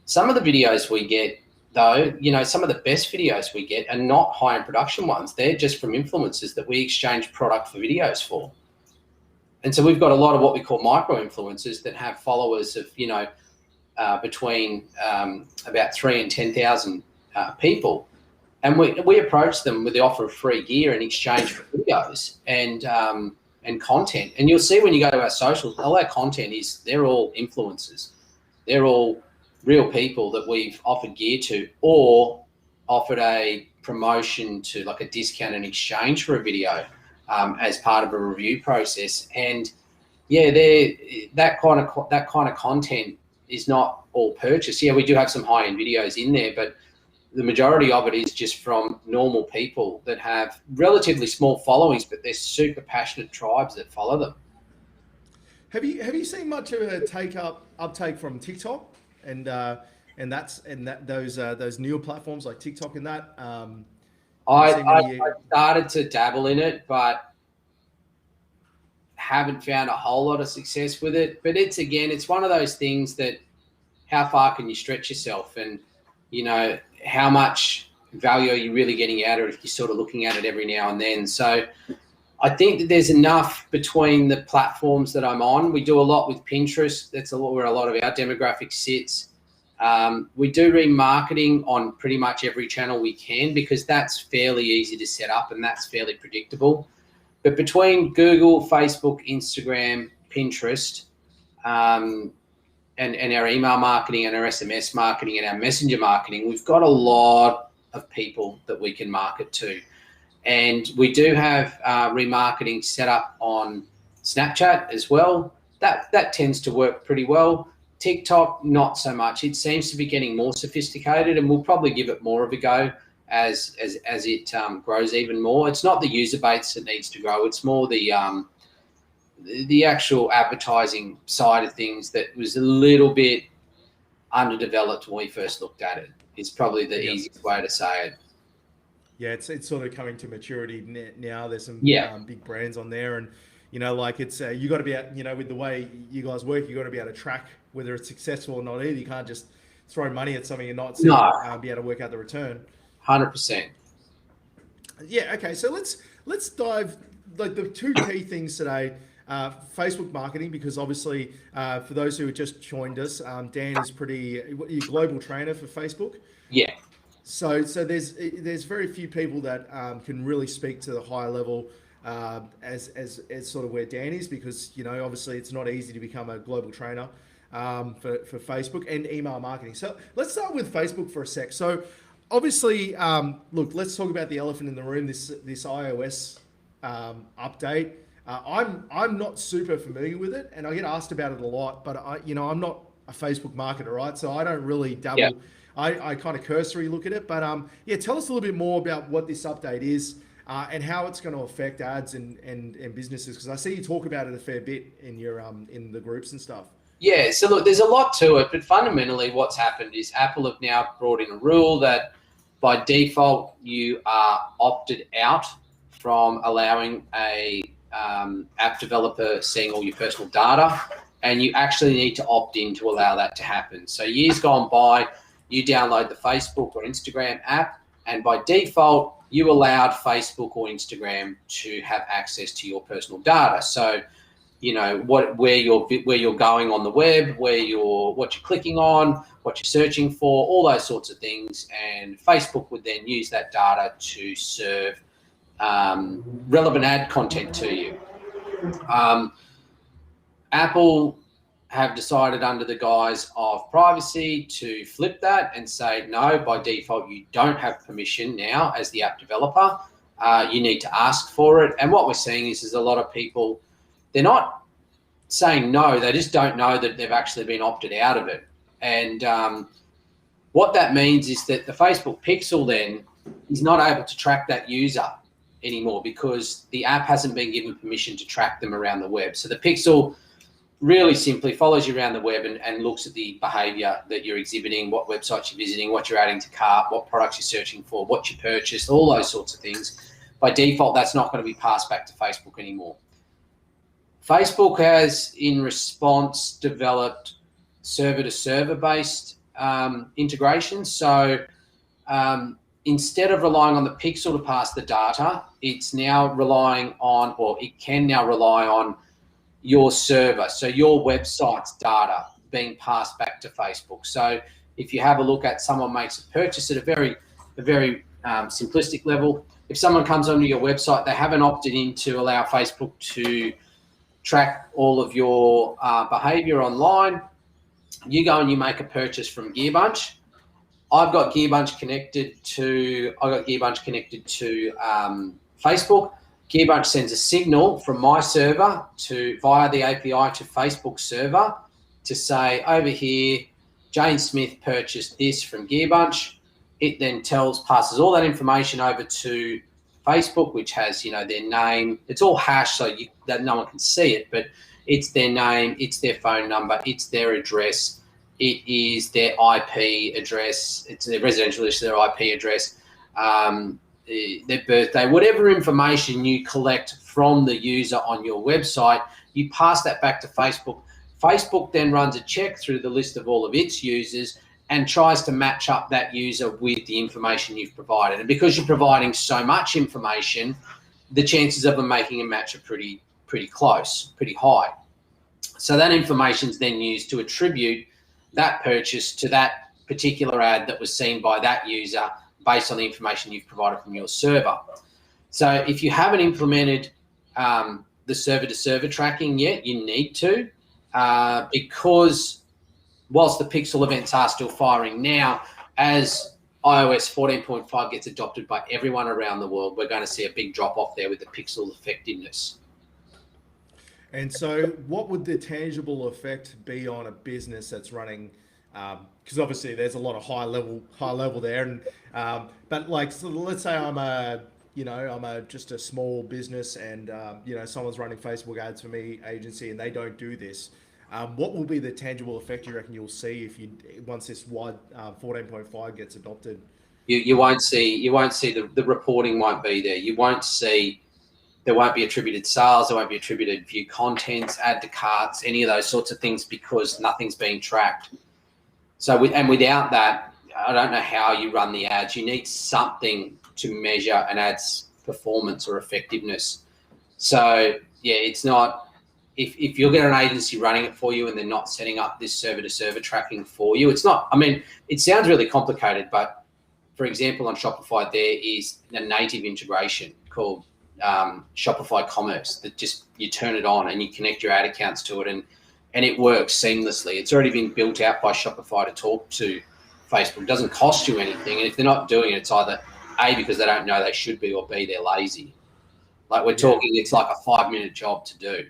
Some of the videos we get, though, some of the best videos we get are not high-end production ones. They're just from influencers that we exchange product for videos for. And so we've got a lot of what we call micro influencers that have followers of, between about 3,000 and 10,000 people. And we approach them with the offer of free gear in exchange for videos and content. And you'll see when you go to our socials, all our content they're all influencers. They're all real people that we've offered gear to or offered a promotion to, like a discount in exchange for a video as part of a review process. And yeah, that kind of content is not all purchased. Yeah, we do have some high-end videos in there, but the majority of it is just from normal people that have relatively small followings, but they're super passionate tribes that follow them. Have you seen much of a uptake from TikTok and those newer platforms like TikTok and that? I started to dabble in it, but haven't found a whole lot of success with it. But it's one of those things that how far can you stretch yourself, and how much value are you really getting out of it if you're sort of looking at it every now and then. So I think that there's enough between the platforms that I'm on. We do a lot with Pinterest. That's where a lot of our demographic sits. We do remarketing on pretty much every channel we can, because that's fairly easy to set up and that's fairly predictable. But between Google, Facebook, Instagram, Pinterest, and our email marketing and our SMS marketing and our messenger marketing, we've got a lot of people that we can market to. And we do have remarketing set up on Snapchat as well. That tends to work pretty well. TikTok, not so much. It seems to be getting more sophisticated, and we'll probably give it more of a go as it grows even more. It's not the user base that needs to grow. It's more the actual advertising side of things that was a little bit underdeveloped when we first looked at it. It's probably the easiest way to say it. Yeah, it's sort of coming to maturity now. There's some big brands on there, and it's you got to be out, with the way you guys work, you got to be able to track whether it's successful or not either. You can't just throw money at something and not be able to work out the return. 100%. Yeah. Okay. So let's dive like the two key things today. Facebook marketing, because obviously for those who have just joined us, Dan is a global trainer for Facebook. Yeah. So there's very few people that can really speak to the higher level as sort of where Dan is, because obviously it's not easy to become a global trainer for Facebook and email marketing. So let's start with Facebook for a sec. So obviously, look, let's talk about the elephant in the room. This iOS update. I'm not super familiar with it, and I get asked about it a lot. But I'm not a Facebook marketer, right? So I don't really dabble. Yeah. I kind of cursory look at it, but tell us a little bit more about what this update is and how it's going to affect ads and businesses, because I see you talk about it a fair bit in your in the groups and stuff. Yeah, so look, there's a lot to it, but fundamentally what's happened is Apple have now brought in a rule that by default you are opted out from allowing a app developer seeing all your personal data, and you actually need to opt in to allow that to happen. So years gone by, you download the Facebook or Instagram app, and by default, you allowed Facebook or Instagram to have access to your personal data. So, where you're going on the web, what you're clicking on, what you're searching for, all those sorts of things, and Facebook would then use that data to serve relevant ad content to you. Apple have decided under the guise of privacy to flip that and say, no, by default, you don't have permission now as the app developer. You need to ask for it. And what we're seeing is a lot of people, they're not saying no, they just don't know that they've actually been opted out of it. And what that means is that the Facebook Pixel then is not able to track that user anymore because the app hasn't been given permission to track them around the web. So the pixel really simply follows you around the web and looks at the behavior that you're exhibiting, what websites you're visiting, what you're adding to cart, what products you're searching for, what you purchased, all those sorts of things. By default, that's not going to be passed back to Facebook anymore. Facebook has, in response, developed server-to-server based integrations. So instead of relying on the pixel to pass the data, it's now relying on, or it can now rely on your server, so your website's data being passed back to Facebook. So if you have a look at someone makes a purchase at a very simplistic level, if someone comes onto your website, they haven't opted in to allow Facebook to track all of your behavior online. You go and you make a purchase from Gearbunch. I've got Gearbunch connected to Facebook. Gearbunch sends a signal from my server via the API to Facebook's server to say, over here, Jane Smith purchased this from Gearbunch. It then passes all that information over to Facebook, which has, their name. It's all hashed so that no one can see it, but it's their name, it's their phone number, it's their address, it is their IP address, it's their residential address, their IP address, their birthday, whatever information you collect from the user on your website, you pass that back to Facebook. Facebook then runs a check through the list of all of its users and tries to match up that user with the information you've provided. And because you're providing so much information, the chances of them making a match are pretty close, pretty high. So that information is then used to attribute that purchase to that particular ad that was seen by that user based on the information you've provided from your server. So if you haven't implemented the server-to-server tracking yet, you need to, because whilst the pixel events are still firing now, as iOS 14.5 gets adopted by everyone around the world, we're going to see a big drop off there with the pixel effectiveness. And so what would the tangible effect be on a business that's running, because obviously there's a lot of high level there, and but like, so let's say I'm just a small business, and someone's running Facebook ads for me, agency, and they don't do this. What will be the tangible effect you reckon you'll see once this wide 14.5 gets adopted? You won't see the reporting won't be there. You won't see. There won't be attributed sales. There won't be attributed view contents, add to carts, any of those sorts of things, because nothing's being tracked. So without that, I don't know how you run the ads. You need something to measure an ad's performance or effectiveness. So yeah, it's not, if you're getting an agency running it for you and they're not setting up this server-to-server tracking for you, it's not, it sounds really complicated, but for example, on Shopify, there is a native integration called Shopify Commerce that just, you turn it on and you connect your ad accounts to it, and it works seamlessly. It's already been built out by Shopify to talk to Facebook. It doesn't cost you anything, and if they're not doing it, it's either A, because they don't know they should be, or B, they're lazy. Like we're talking, it's like a 5-minute job to do.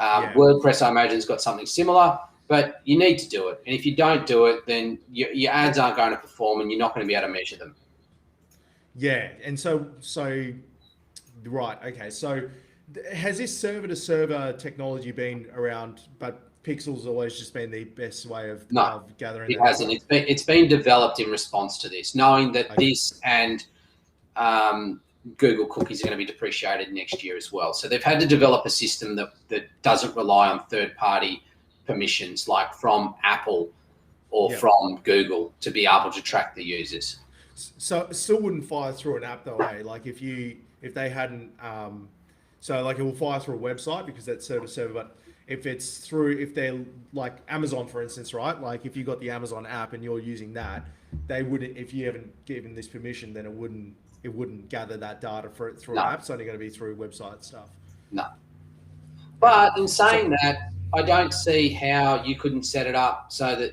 WordPress, I imagine, has got something similar, but you need to do it. And if you don't do it, then your ads aren't going to perform, and you're not going to be able to measure them. Yeah, and so right, okay. So has this server-to-server technology been around, but Pixel's always just been the best way of gathering? No, it hasn't. It's been developed in response to this, knowing that this and Google cookies are going to be depreciated next year as well. So they've had to develop a system that doesn't rely on third-party permissions, like from Apple or from Google, to be able to track the users. So it still wouldn't fire through an app though, eh? Like if they hadn't, so like it will fire through a website because that's server-to-server, but if they're like Amazon, for instance, right? Like if you got the Amazon app and you're using that, they wouldn't, if you haven't given this permission, then it wouldn't gather that data through an app. It's only going to be through website stuff. No. But in saying that, I don't see how you couldn't set it up so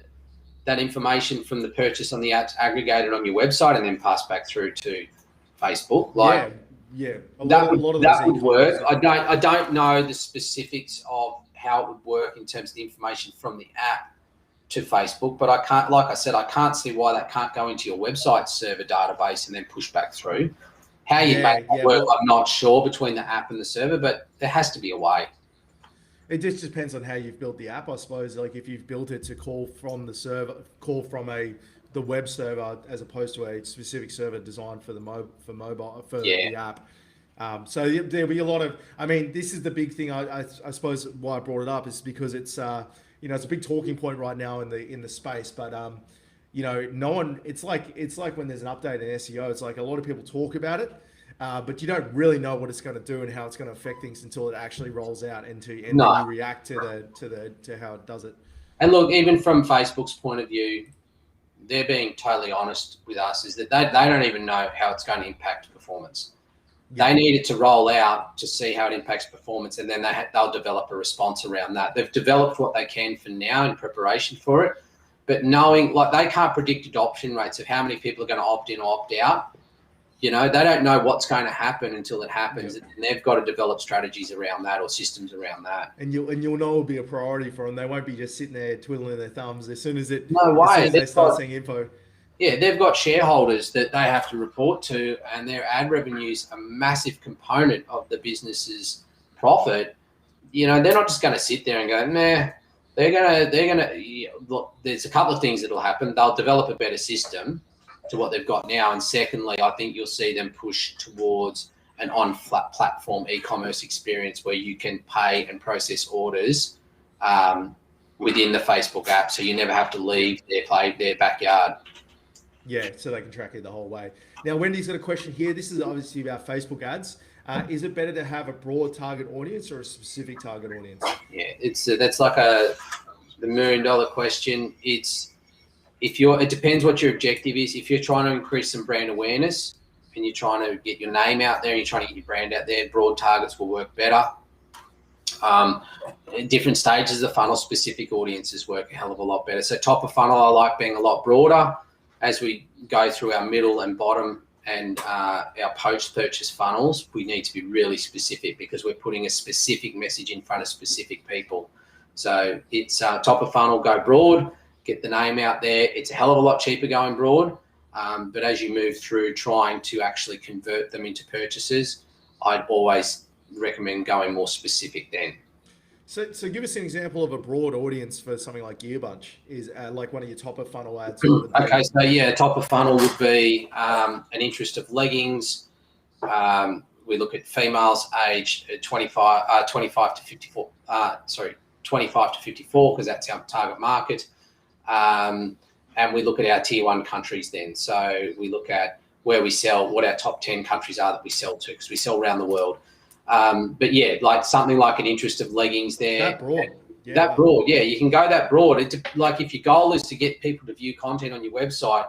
that information from the purchase on the app's aggregated on your website and then passed back through to Facebook. That would work. I don't know the specifics of how it would work in terms of the information from the app to Facebook, but I can't see why that can't go into your website server database and then push back through. How you make that work, well, I'm not sure between the app and the server, but there has to be a way. it just depends on how you've built the app, I suppose. Like if you've built it to call from the server, call from the web server as opposed to a specific server designed for the mobile for Yeah. the app. So there'll be a lot of. I mean, this is the big thing. I suppose why I brought it up is because it's it's a big talking point right now in the space. But no one. It's like when there's an update in SEO. It's like a lot of people talk about it. But you don't really know what it's going to do and how it's going to affect things until it actually rolls out and then you react to how it does it. And look, even from Facebook's point of view, they're being totally honest with us, is that they don't even know how it's going to impact performance. Yeah. They need it to roll out to see how it impacts performance, and then they'll develop a response around that. They've developed what they can for now in preparation for it, but knowing, like, they can't predict adoption rates of how many people are going to opt in or opt out. They don't know what's going to happen until it happens, and they've got to develop strategies around that or systems around that. And you'll know it'll be a priority for them. They won't be just sitting there twiddling their thumbs as soon as they start seeing info. Yeah, they've got shareholders that they have to report to, and their ad revenue's a massive component of the business's profit. They're not just going to sit there and go, nah. They're gonna. Look, there's a couple of things that'll happen. They'll develop a better system to what they've got now, and secondly, I think you'll see them push towards an on-flat platform e-commerce experience where you can pay and process orders within the Facebook app, so you never have to leave their backyard. Yeah, so they can track it the whole way. Now, Wendy's got a question here. This is obviously about Facebook ads. Is it better to have a broad target audience or a specific target audience? Yeah, that's like the $1 million question. It depends what your objective is. If you're trying to increase some brand awareness and you're trying to get your name out there and you're trying to get your brand out there, broad targets will work better. In different stages of the funnel, specific audiences work a hell of a lot better. So top of funnel, I like being a lot broader. As we go through our middle and bottom and our post-purchase funnels, we need to be really specific because we're putting a specific message in front of specific people. So it's top of funnel, go broad. Get the name out there. It's a hell of a lot cheaper going broad. But as you move through trying to actually convert them into purchases, I'd always recommend going more specific then. So give us an example of a broad audience for something like Gearbunch. Is like one of your top of funnel ads. Okay, so yeah, top of funnel would be an interest of leggings. We look at females aged 25 to 54. 25 to 54 because that's our target market. And we look at our tier 1 countries then. So we look at where we sell, what our top 10 countries are that we sell to, because we sell around the world. But yeah, like something like an interest of leggings there. That broad. Yeah. That broad, yeah. You can go that broad. Like if your goal is to get people to view content on your website,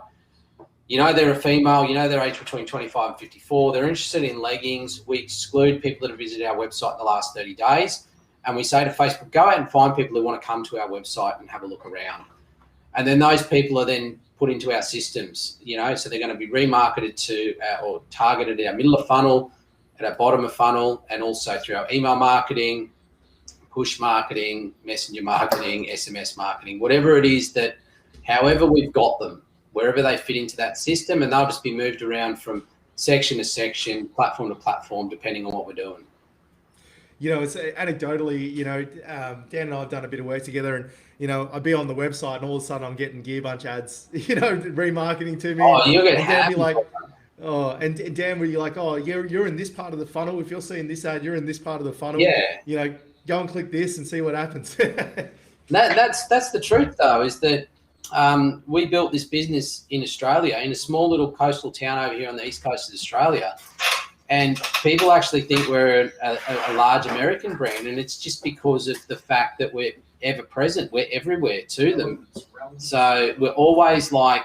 they're a female, they're aged between 25 and 54. They're interested in leggings. We exclude people that have visited our website in the last 30 days. And we say to Facebook, go out and find people who want to come to our website and have a look around. And then those people are then put into our systems, so they're going to be remarketed to or targeted at our middle of funnel, at our bottom of funnel, and also through our email marketing, push marketing, messenger marketing, SMS marketing, whatever it is that, however we've got them, wherever they fit into that system, and they'll just be moved around from section to section, platform to platform, depending on what we're doing. It's anecdotally, Dan and I have done a bit of work together, and I'd be on the website and all of a sudden I'm getting Gearbunch ads, remarketing to me. Oh, you'll get and Dan be like, and Dan would be like, oh, you're in this part of the funnel. If you're seeing this ad, you're in this part of the funnel. Yeah. Go and click this and see what happens. That's the truth though, is that we built this business in Australia, in a small little coastal town over here on the east coast of Australia. And people actually think we're a large American brand, and it's just because of the fact that we're ever present. We're everywhere to them. So we're always like,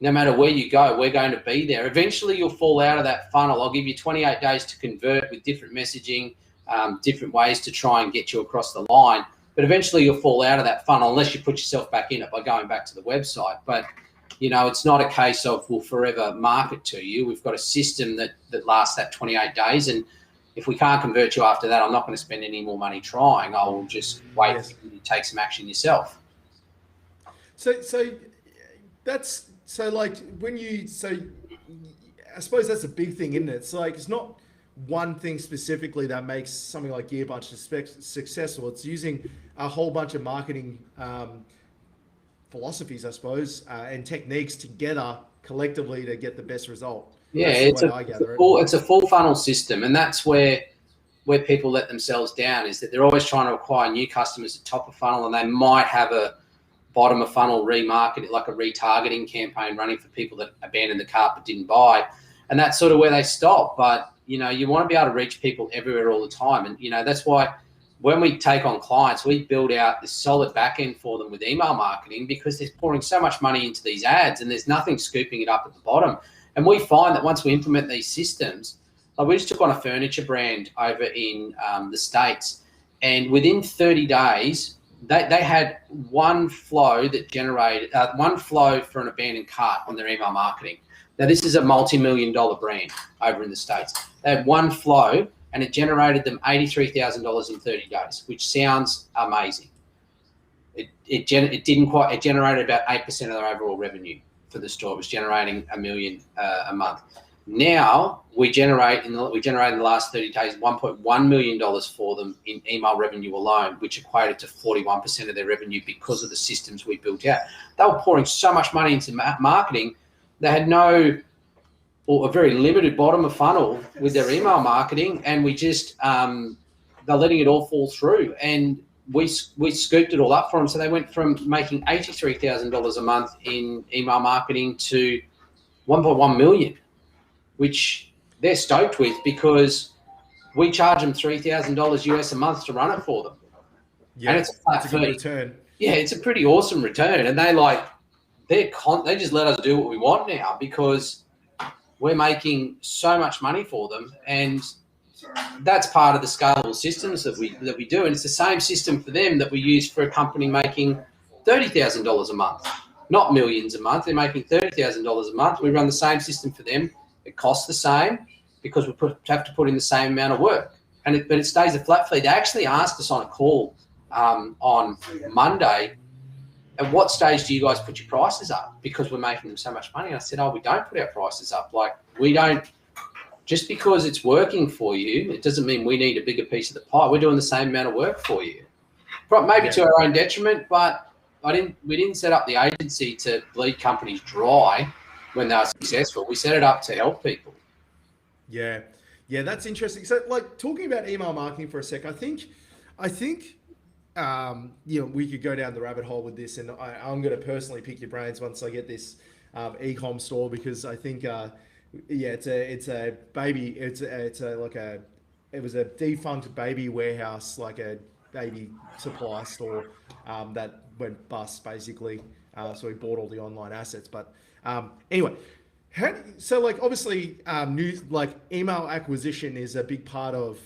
no matter where you go, we're going to be there. Eventually you'll fall out of that funnel. I'll give you 28 days to convert with different messaging, different ways to try and get you across the line. But eventually you'll fall out of that funnel unless you put yourself back in it by going back to the website. But it's not a case of we'll forever market to you. We've got a system that lasts that 28 days. And if we can't convert you after that, I'm not going to spend any more money trying. I will just wait for you to take some action yourself. So that's, so like when you, so I suppose that's a big thing, isn't it? It's like it's not one thing specifically that makes something like Gearbunch successful. It's using a whole bunch of marketing philosophies, I suppose, and techniques together collectively to get the best result. Yeah, That's the way I gather it. it's a full funnel system, and that's where people let themselves down, is that they're always trying to acquire new customers at top of funnel, and they might have a bottom of funnel remarket, like a retargeting campaign running for people that abandoned the cart but didn't buy, and that's sort of where they stop. But you want to be able to reach people everywhere all the time, and that's why when we take on clients, we build out this solid back end for them with email marketing, because they're pouring so much money into these ads and there's nothing scooping it up at the bottom. And we find that once we implement these systems, like we just took on a furniture brand over in the States, and within 30 days, they had one flow that generated one flow for an abandoned cart on their email marketing. Now, this is a multi-million-dollar brand over in the States. They had one flow, and it generated them $83,000 in 30 days, which sounds amazing. It generated about 8% of their overall revenue for the store. It was generating $1 million a month. Now we generate in the last 30 days $1.1 million for them in email revenue alone, which equated to 41% of their revenue because of the systems we built out. They were pouring so much money into marketing, they had no or a very limited bottom of funnel with their email marketing, and we just they're letting it all fall through, and we scooped it all up for them. So they went from making $83,000 a month in email marketing to 1.1 million, which they're stoked with, because we charge them $3,000 US a month to run it for them. Yeah, and it's a flat good fee. return. Yeah, it's a pretty awesome return, and they just let us do what we want now, because we're making so much money for them, and that's part of the scalable systems that we do. And it's the same system for them that we use for a company making $30,000 a month, not millions a month. They're making $30,000 a month. We run the same system for them. It costs the same because we have to put in the same amount of work, but it stays a flat fee. They actually asked us on a call on Monday, at what stage do you guys put your prices up? Because we're making them so much money. And I said, we don't put our prices up. Like, we don't, just because it's working for you, it doesn't mean we need a bigger piece of the pie. We're doing the same amount of work for you. Maybe to our own detriment, but we didn't set up the agency to bleed companies dry when they are successful. We set it up to help people. Yeah, that's interesting. So, like, talking about email marketing for a sec, I think we could go down the rabbit hole with this, and I'm going to personally pick your brains once I get this e-com store, because I think it's a baby. It was a defunct baby warehouse, like a baby supply store that went bust basically. So we bought all the online assets, but anyway. Obviously, email acquisition is a big part of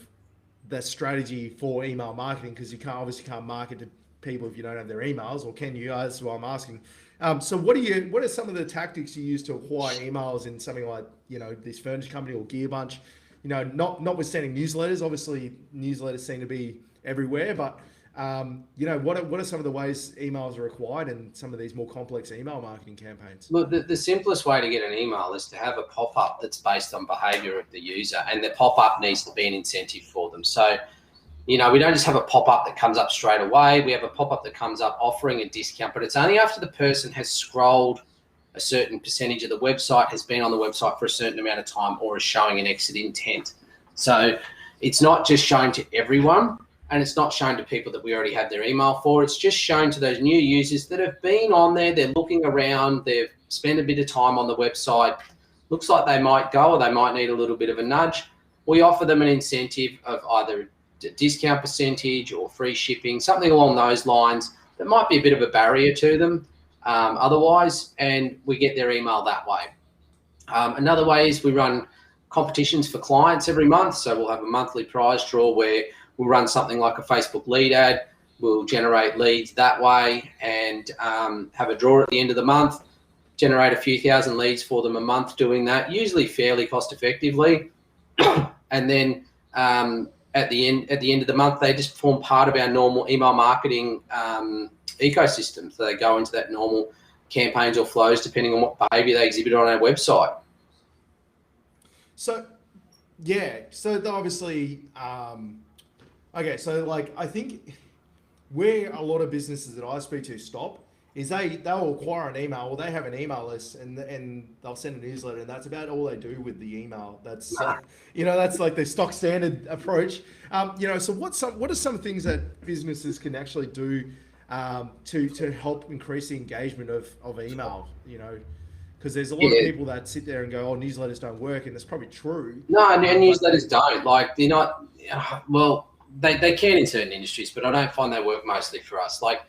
the strategy for email marketing, because you can't market to people if you don't have their emails, or can you? That's what I'm asking. So what are some of the tactics you use to acquire emails in something like this furniture company or Gearbunch? Notwithstanding newsletters. Obviously, newsletters seem to be everywhere, but what are some of the ways emails are acquired in some of these more complex email marketing campaigns? Look, the simplest way to get an email is to have a pop-up that's based on behavior of the user, and the pop-up needs to be an incentive for them. So, we don't just have a pop-up that comes up straight away. We have a pop-up that comes up offering a discount, but it's only after the person has scrolled a certain percentage of the website, has been on the website for a certain amount of time, or is showing an exit intent. So it's not just shown to everyone, and it's not shown to people that we already have their email for. It's just shown to those new users that have been on there. They're looking around. They've spent a bit of time on the website. Looks like they might go, or they might need a little bit of a nudge. We offer them an incentive of either a discount percentage or free shipping, something along those lines that might be a bit of a barrier to them otherwise, and we get their email that way. Another way is we run competitions for clients every month. So we'll have a monthly prize draw where we'll run something like a Facebook lead ad. We'll generate leads that way, and have a draw at the end of the month, generate a few thousand leads for them a month doing that, usually fairly cost effectively. And then at the end of the month, they just form part of our normal email marketing ecosystem. So they go into that normal campaigns or flows depending on what behavior they exhibit on our website. So, yeah. So obviously, okay. So like, I think where a lot of businesses that I speak to stop is they'll acquire an email, or they have an email list, and they'll send a newsletter, and that's about all they do with the email. That's that's like the stock standard approach. So what are some things that businesses can actually do to help increase the engagement of email? Because there's a lot of people that sit there and go, "Oh, newsletters don't work," and it's probably true. No, newsletters don't. Like, they're not. Well, they can in certain industries, but I don't find they work mostly for us. Like,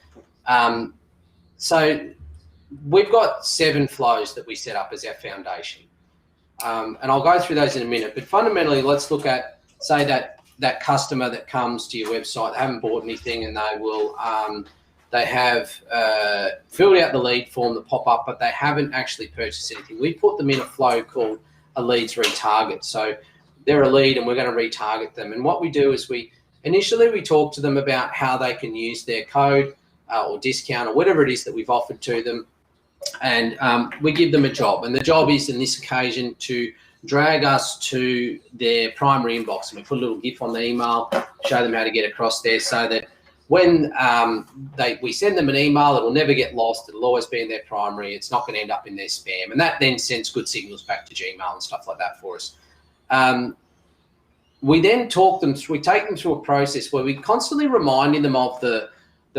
so we've got 7 flows that we set up as our foundation, and I'll go through those in a minute. But fundamentally, let's look at, say, that customer that comes to your website, they haven't bought anything, and they have filled out the lead form, the pop-up, but they haven't actually purchased anything. We put them in a flow called a leads retarget. So they're a lead and we're going to retarget them. And what we do is we talk to them about how they can use their code or discount or whatever it is that we've offered to them. And we give them a job. And the job is, in this occasion, to drag us to their primary inbox. And we put a little GIF on the email, show them how to get across there, so that when we send them an email, it will never get lost. It'll always be in their primary. It's not going to end up in their spam. And that then sends good signals back to Gmail and stuff like that for us. We then we take them through a process where we're constantly reminding them of the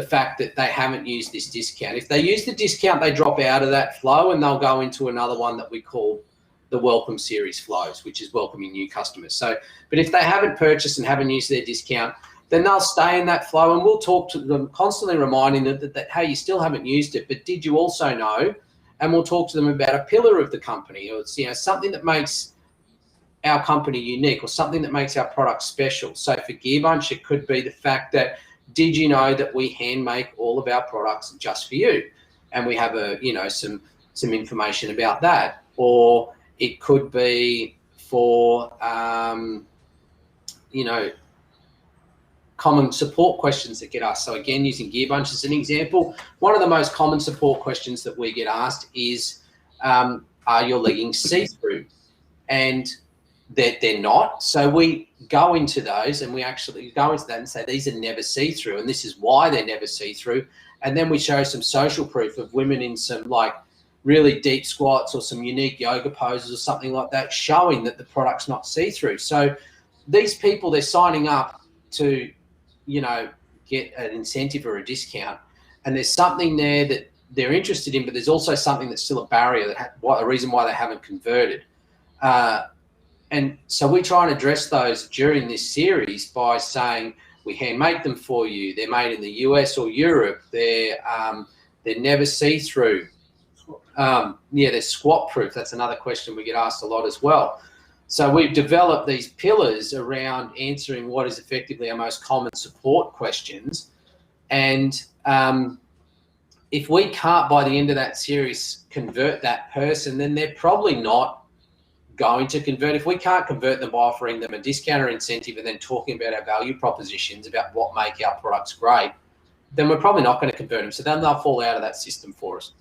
fact that they haven't used this discount. If they use the discount, they drop out of that flow and they'll go into another one that we call the welcome series flows, which is welcoming new customers. So, but if they haven't purchased and haven't used their discount, then they'll stay in that flow, and we'll talk to them, constantly reminding them that hey, you still haven't used it, but did you also know? And we'll talk to them about a pillar of the company, or it's something that makes our company unique, or something that makes our product special. So for Gearbunch, it could be the fact that, did you know that we hand make all of our products just for you? And we have some information about that. Or it could be for common support questions that get asked. So again, using Gearbunch as an example, one of the most common support questions that we get asked is, are your leggings see-through? And they're not. So we go into those and we actually go into that and say, these are never see-through, and this is why they're never see-through. And then we show some social proof of women in some like really deep squats or some unique yoga poses or something like that, showing that the product's not see-through. So these people, they're signing up to get an incentive or a discount, and there's something there that they're interested in, but there's also something that's still a barrier, a reason why they haven't converted. And so we try and address those during this series by saying, we hand make them for you. They're made in the US or Europe. They're never see-through. They're squat proof. That's another question we get asked a lot as well. So we've developed these pillars around answering what is effectively our most common support questions. And if we can't, by the end of that series, convert that person, then they're probably not going to convert. If we can't convert them by offering them a discount or incentive and then talking about our value propositions, about what make our products great, then we're probably not going to convert them. So then they'll fall out of that system for us.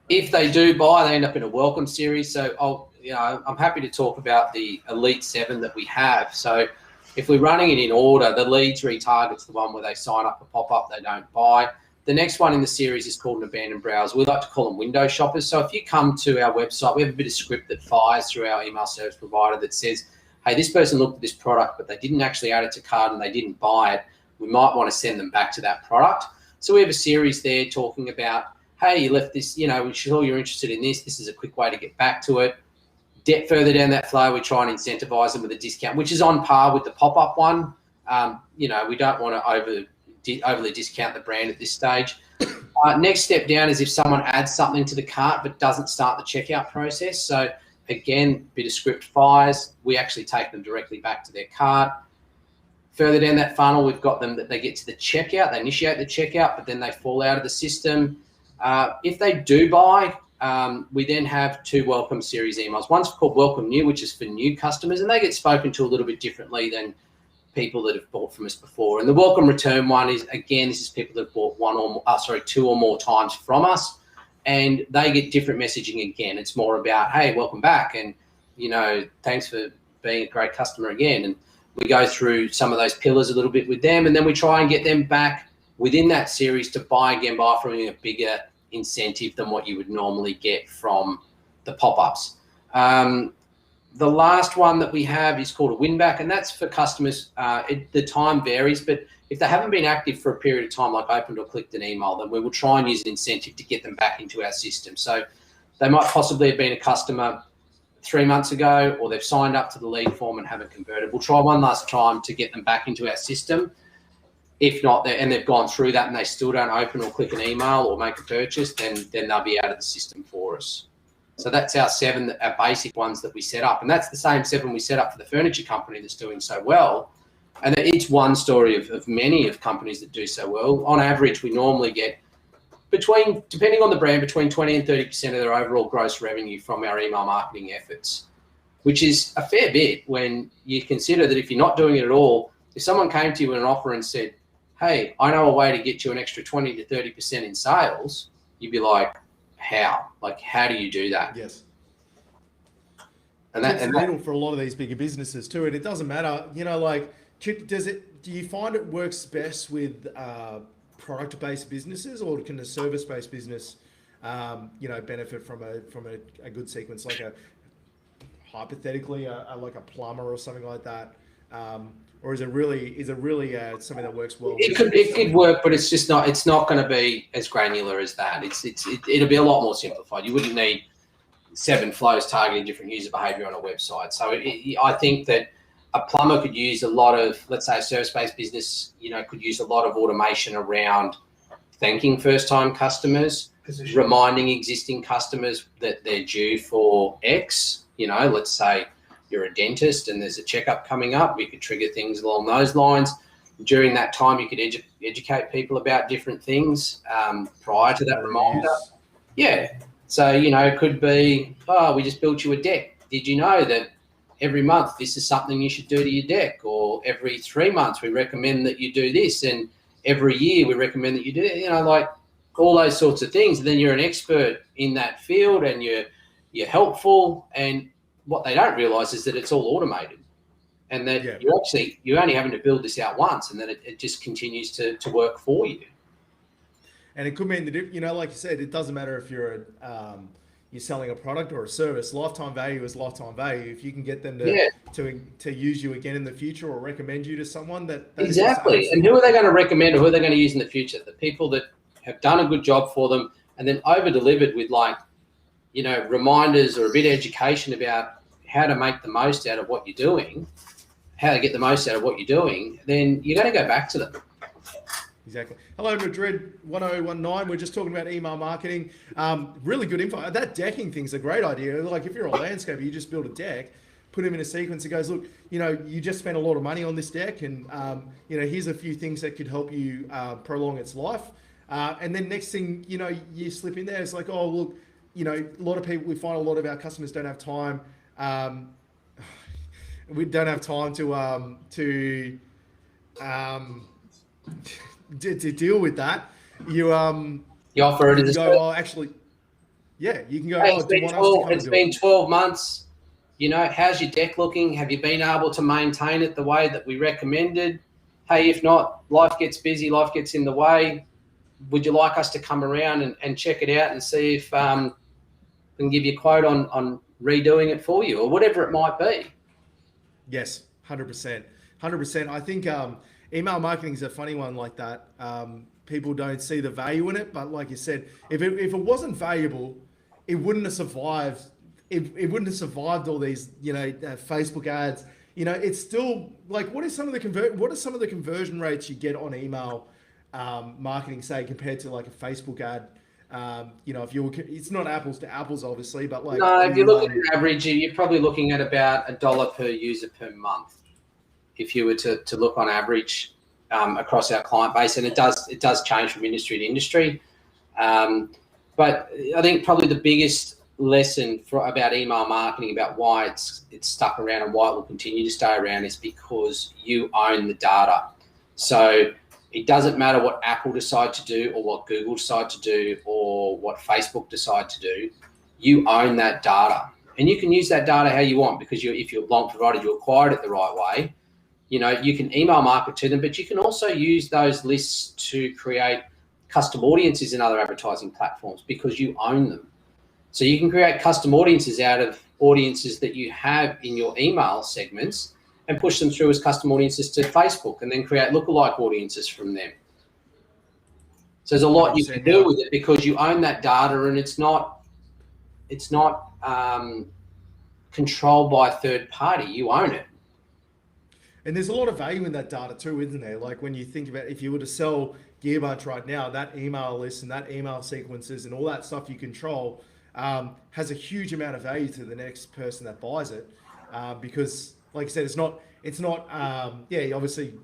If they do buy, they end up in a welcome series. So I'm happy to talk about the Elite 7 that we have. So if we're running it in order, the leads retarget's the one where they sign up a pop-up, they don't buy. The next one in the series is called an abandoned browser. We like to call them window shoppers. So if you come to our website, we have a bit of script that fires through our email service provider that says, hey, this person looked at this product, but they didn't actually add it to cart and they didn't buy it. We might want to send them back to that product. So we have a series there talking about, hey, you left this, we're sure you're interested in this. This is a quick way to get back to it. Further down that flow, we try and incentivize them with a discount, which is on par with the pop-up one. We don't want to overly discount the brand at this stage. Next step down is if someone adds something to the cart but doesn't start the checkout process. So again, bit of script fires. We actually take them directly back to their cart. Further down that funnel, we've got them that they get to the checkout. They initiate the checkout, but then they fall out of the system. If they do buy, we then have 2 welcome series emails. One's called Welcome New, which is for new customers, and they get spoken to a little bit differently than people that have bought from us before. And the welcome return one is, again, this is people that have bought 2 or more times from us. and they get different messaging again. It's more about, hey, welcome back, and thanks for being a great customer again. And we go through some of those pillars a little bit with them, and then we try and get them back within that series to buy again by offering a bigger incentive than what you would normally get from the pop-ups. The last one that we have is called a win back, and that's for customers. The time varies, but if they haven't been active for a period of time, like opened or clicked an email, then we will try and use an incentive to get them back into our system. So they might possibly have been a customer 3 months ago, or they've signed up to the lead form and haven't converted. We'll try one last time to get them back into our system. If not, and they've gone through that and they still don't open or click an email or make a purchase, then they'll be out of the system for us. So that's our 7, our basic ones that we set up. And that's the same 7 we set up for the furniture company that's doing so well. And it's one story of many of companies that do so well. On average, we normally get depending on the brand, between 20 and 30% of their overall gross revenue from our email marketing efforts, which is a fair bit when you consider that if you're not doing it at all, if someone came to you with an offer and said, hey, I know a way to get you an extra 20 to 30% in sales, you'd be like, how? Like, how do you do that? Yes. And it's vital for a lot of these bigger businesses too. And it doesn't matter, do you find it works best with product-based businesses, or can a service-based business, benefit from a good sequence, like hypothetically, like a plumber or something like that? Or is it really something that works well? It could work, but it's just not. It's not going to be as granular as that. It'll be a lot more simplified. You wouldn't need 7 flows targeting different user behavior on a website. So I think that a plumber could use a lot of, let's say, a service-based business, could use a lot of automation around thanking first-time customers, reminding existing customers that they're due for X. Let's say you're a dentist and there's a checkup coming up, we could trigger things along those lines. During that time, you could educate people about different things prior to that reminder. Yeah. So, it could be, we just built you a deck. Did you know that every month this is something you should do to your deck? Or every 3 months we recommend that you do this, and every year we recommend that you do it, like all those sorts of things. And then you're an expert in that field and you're helpful, and what they don't realize is that it's all automated, and that you're only having to build this out once, and then it just continues to work for you. And it could mean that, like you said, it doesn't matter if you're selling a product or a service. Lifetime value is lifetime value. If you can get them to use you again in the future, or recommend you to someone that exactly. And who are they going to recommend, or who are they going to use in the future? The people that have done a good job for them, and then over delivered with reminders or a bit of education about how to make the most out of what you're doing, how to get the most out of what you're doing, then you're going to go back to them. Exactly. Hello, Madrid 1019. We're just talking about email marketing. Really good info. That decking thing's a great idea. Like, if you're a landscaper, you just build a deck, put them in a sequence. It goes, look, you just spent a lot of money on this deck, and here's a few things that could help you prolong its life. And then next thing, you slip in there. It's like, oh, look, a lot of people, we find a lot of our customers don't have time. We don't have time to deal with that. You offer it as a go, actually, yeah, you can go. Hey, it's been 12 months. How's your deck looking? Have you been able to maintain it the way that we recommended? Hey, if not, life gets busy, life gets in the way. Would you like us to come around and check it out and see if we can give you a quote on redoing it for you, or whatever it might be? Yes, 100%. I think email marketing is a funny one like that. People don't see the value in it, but like you said, if it wasn't valuable, it wouldn't have survived. It wouldn't have survived all these, Facebook ads. It's still like, what are some of the conversion rates you get on email marketing, say, compared to like a Facebook ad? It's not apples to apples, obviously, but like, no, if you look at an average, you're probably looking at about $1 per user per month. If you were to look on average across our client base, and it does change from industry to industry. But I think probably the biggest lesson about email marketing, about why it's stuck around and why it will continue to stay around, is because you own the data. So It doesn't matter what Apple decide to do or what Google decide to do or what Facebook decide to do. You own that data, and you can use that data how you want, because if you're long provided you acquired it the right way. You know, you can email market to them, but you can also use those lists to create custom audiences in other advertising platforms because you own them. So you can create custom audiences out of audiences that you have in your email segments and push them through as custom audiences to Facebook, and then create lookalike audiences from them. So there's a lot you can do with it because you own that data, and it's not controlled by a third party. You own it. And there's a lot of value in that data too, isn't there? Like when you think about, if you were to sell Gearbunch right now, that email list and that email sequences and all that stuff you control has a huge amount of value to the next person that buys it, because, like I said, it's not obviously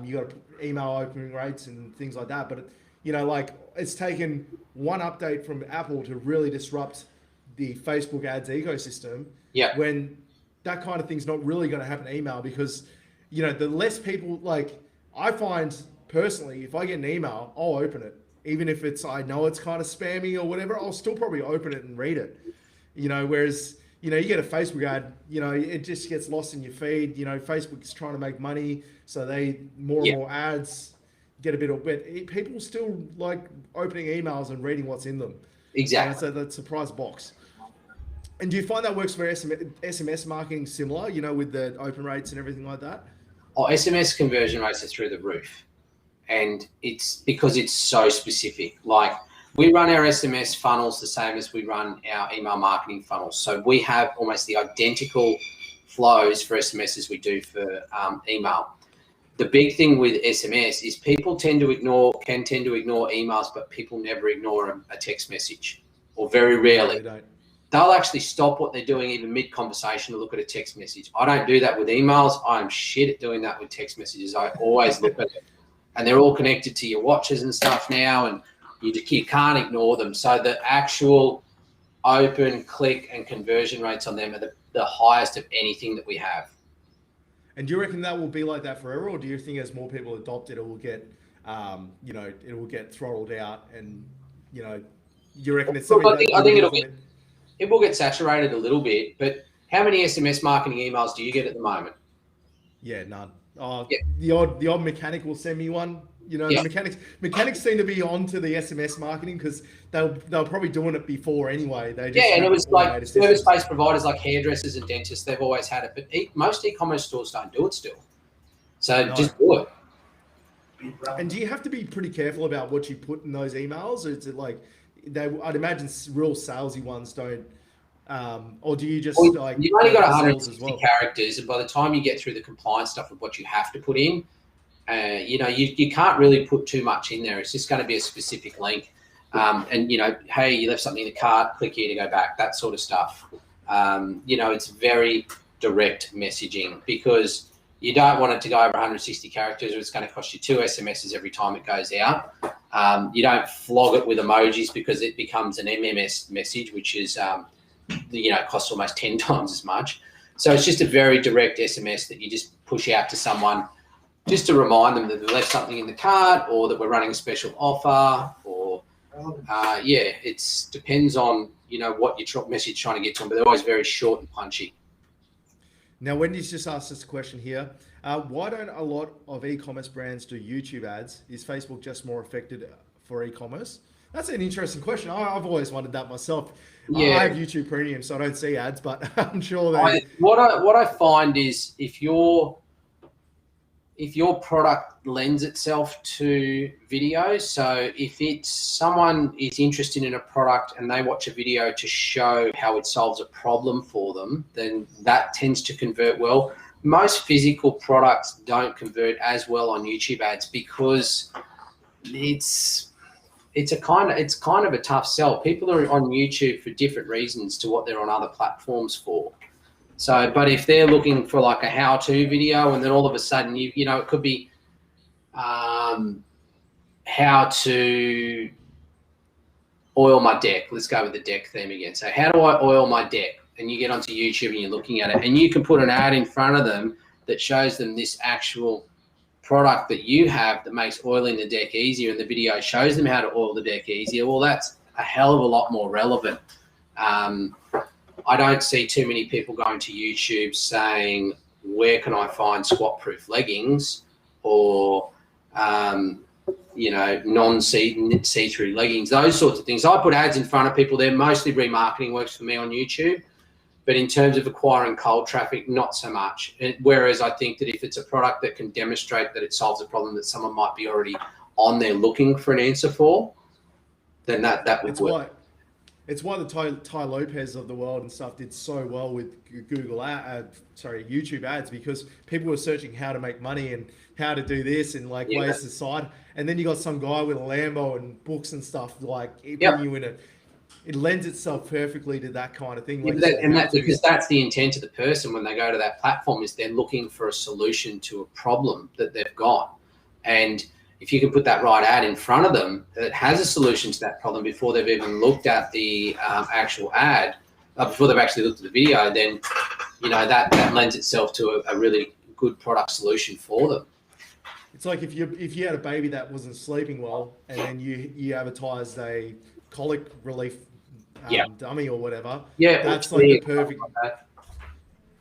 you got email opening rates and things like that, but like it's taken one update from Apple to really disrupt the Facebook ads ecosystem. Yeah. When that kind of thing's not really going to happen in email, because the less people, like I find personally, if I get an email, I'll open it. Even if I know it's kind of spammy or whatever, I'll still probably open it and read it. Whereas, you get a Facebook ad, it just gets lost in your feed. Facebook's trying to make money, so more and more ads get a bit of, but people still like opening emails and reading what's in them. Exactly. So that surprise box. And do you find that works for SMS marketing similar, with the open rates and everything like that? Oh, SMS conversion rates are through the roof. And it's because it's so specific. Like we run our SMS funnels the same as we run our email marketing funnels. So we have almost the identical flows for SMS as we do for email. The big thing with SMS is people can tend to ignore emails, but people never ignore a text message, or very rarely. They don't. They'll actually stop what they're doing even mid-conversation to look at a text message. I don't do that with emails. I'm shit at doing that with text messages. I always look at it. And they're all connected to your watches and stuff now, and you can't ignore them. So the actual open, click, and conversion rates on them are the highest of anything that we have. And do you reckon that will be like that forever, or do you think as more people adopt it, it will get, it will get throttled out, and you reckon it's something? I think it will get saturated a little bit, but how many SMS marketing emails do you get at the moment? Yeah, none. The odd mechanic will send me one. The mechanics seem to be onto the SMS marketing because they were probably doing it before anyway. And it was like service-based providers like hairdressers and dentists. They've always had it, but most e-commerce stores don't do it still. So just do it. And do you have to be pretty careful about what you put in those emails, or is it like I'd imagine real salesy ones don't, or do you just you've only got 160 characters, and by the time you get through the compliance stuff of what you have to put in, you can't really put too much in there. It's just going to be a specific link, and hey, you left something in the cart, click here to go back, that sort of stuff. It's very direct messaging, because you don't want it to go over 160 characters, or it's going to cost you 2 SMSs every time it goes out. You don't flog it with emojis, because it becomes an MMS message, which is, costs almost 10 times as much. So it's just a very direct SMS that you just push out to someone just to remind them that they left something in the cart, or that we're running a special offer, or, it depends on, what your message is trying to get to them, but they're always very short and punchy. Now, Wendy's just asked us a question here. Why don't a lot of e-commerce brands do YouTube ads? Is Facebook just more effective for e-commerce? That's an interesting question. I've always wondered that myself. Yeah. I have YouTube Premium, so I don't see ads, but I'm sure they... What I find is if your product lends itself to video, so if someone is interested in a product and they watch a video to show how it solves a problem for them, then that tends to convert well. Most physical products don't convert as well on YouTube ads, because it's kind of a tough sell. People are on YouTube for different reasons to what they're on other platforms for. So, but if they're looking for like a how-to video, and then all of a sudden it could be how to oil my deck. Let's go with the deck theme again. So how do I oil my deck? And you get onto YouTube and you're looking at it, and you can put an ad in front of them that shows them this actual product that you have that makes oiling the deck easier, and the video shows them how to oil the deck easier, well, that's a hell of a lot more relevant. I don't see too many people going to YouTube saying, where can I find squat-proof leggings or, non-see-through leggings, those sorts of things. I put ads in front of people. They're mostly remarketing works for me on YouTube. But in terms of acquiring cold traffic, not so much. Whereas I think that if it's a product that can demonstrate that it solves a problem that someone might be already on there looking for an answer for, then that would work. It's why the Ty Lopez of the world and stuff did so well with YouTube ads, because people were searching how to make money and how to do this and ways to side. And then you got some guy with a Lambo and books and stuff putting you in a. It lends itself perfectly to that kind of thing. Because that's the intent of the person when they go to that platform, is they're looking for a solution to a problem that they've got. And if you can put that right ad in front of them that has a solution to that problem before they've even looked at the actual ad, before they've actually looked at the video, then that lends itself to a really good product solution for them. It's like if you had a baby that wasn't sleeping well, and then you advertised a colic relief dummy or whatever. Yeah, that's like the perfect.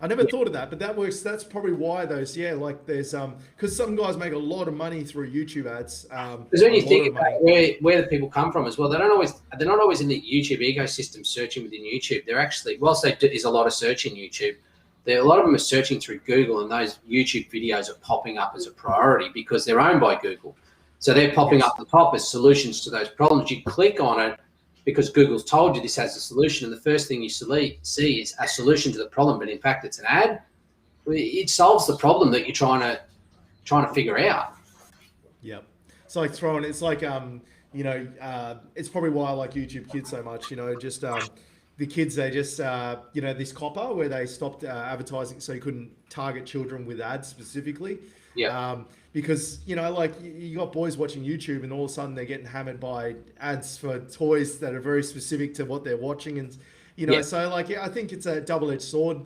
I never thought of that, but that works. That's probably why those. Yeah, like there's because some guys make a lot of money through YouTube ads. Because when you think about where the people come from as well, they're not always in the YouTube ecosystem searching within YouTube. They're actually, whilst there's a lot of search in YouTube, a lot of them are searching through Google, and those YouTube videos are popping up as a priority because they're owned by Google. So they're popping up the top as solutions to those problems. You click on it because Google's told you this has a solution, and the first thing you see is a solution to the problem, but in fact it's an ad. It solves the problem that you're trying to figure out. Yep. It's like it's probably why I like YouTube Kids so much. The kids, they just this copper where they stopped advertising, so you couldn't target children with ads specifically. Yeah. Because you got boys watching YouTube, and all of a sudden they're getting hammered by ads for toys that are very specific to what they're watching, and so I think it's a double-edged sword,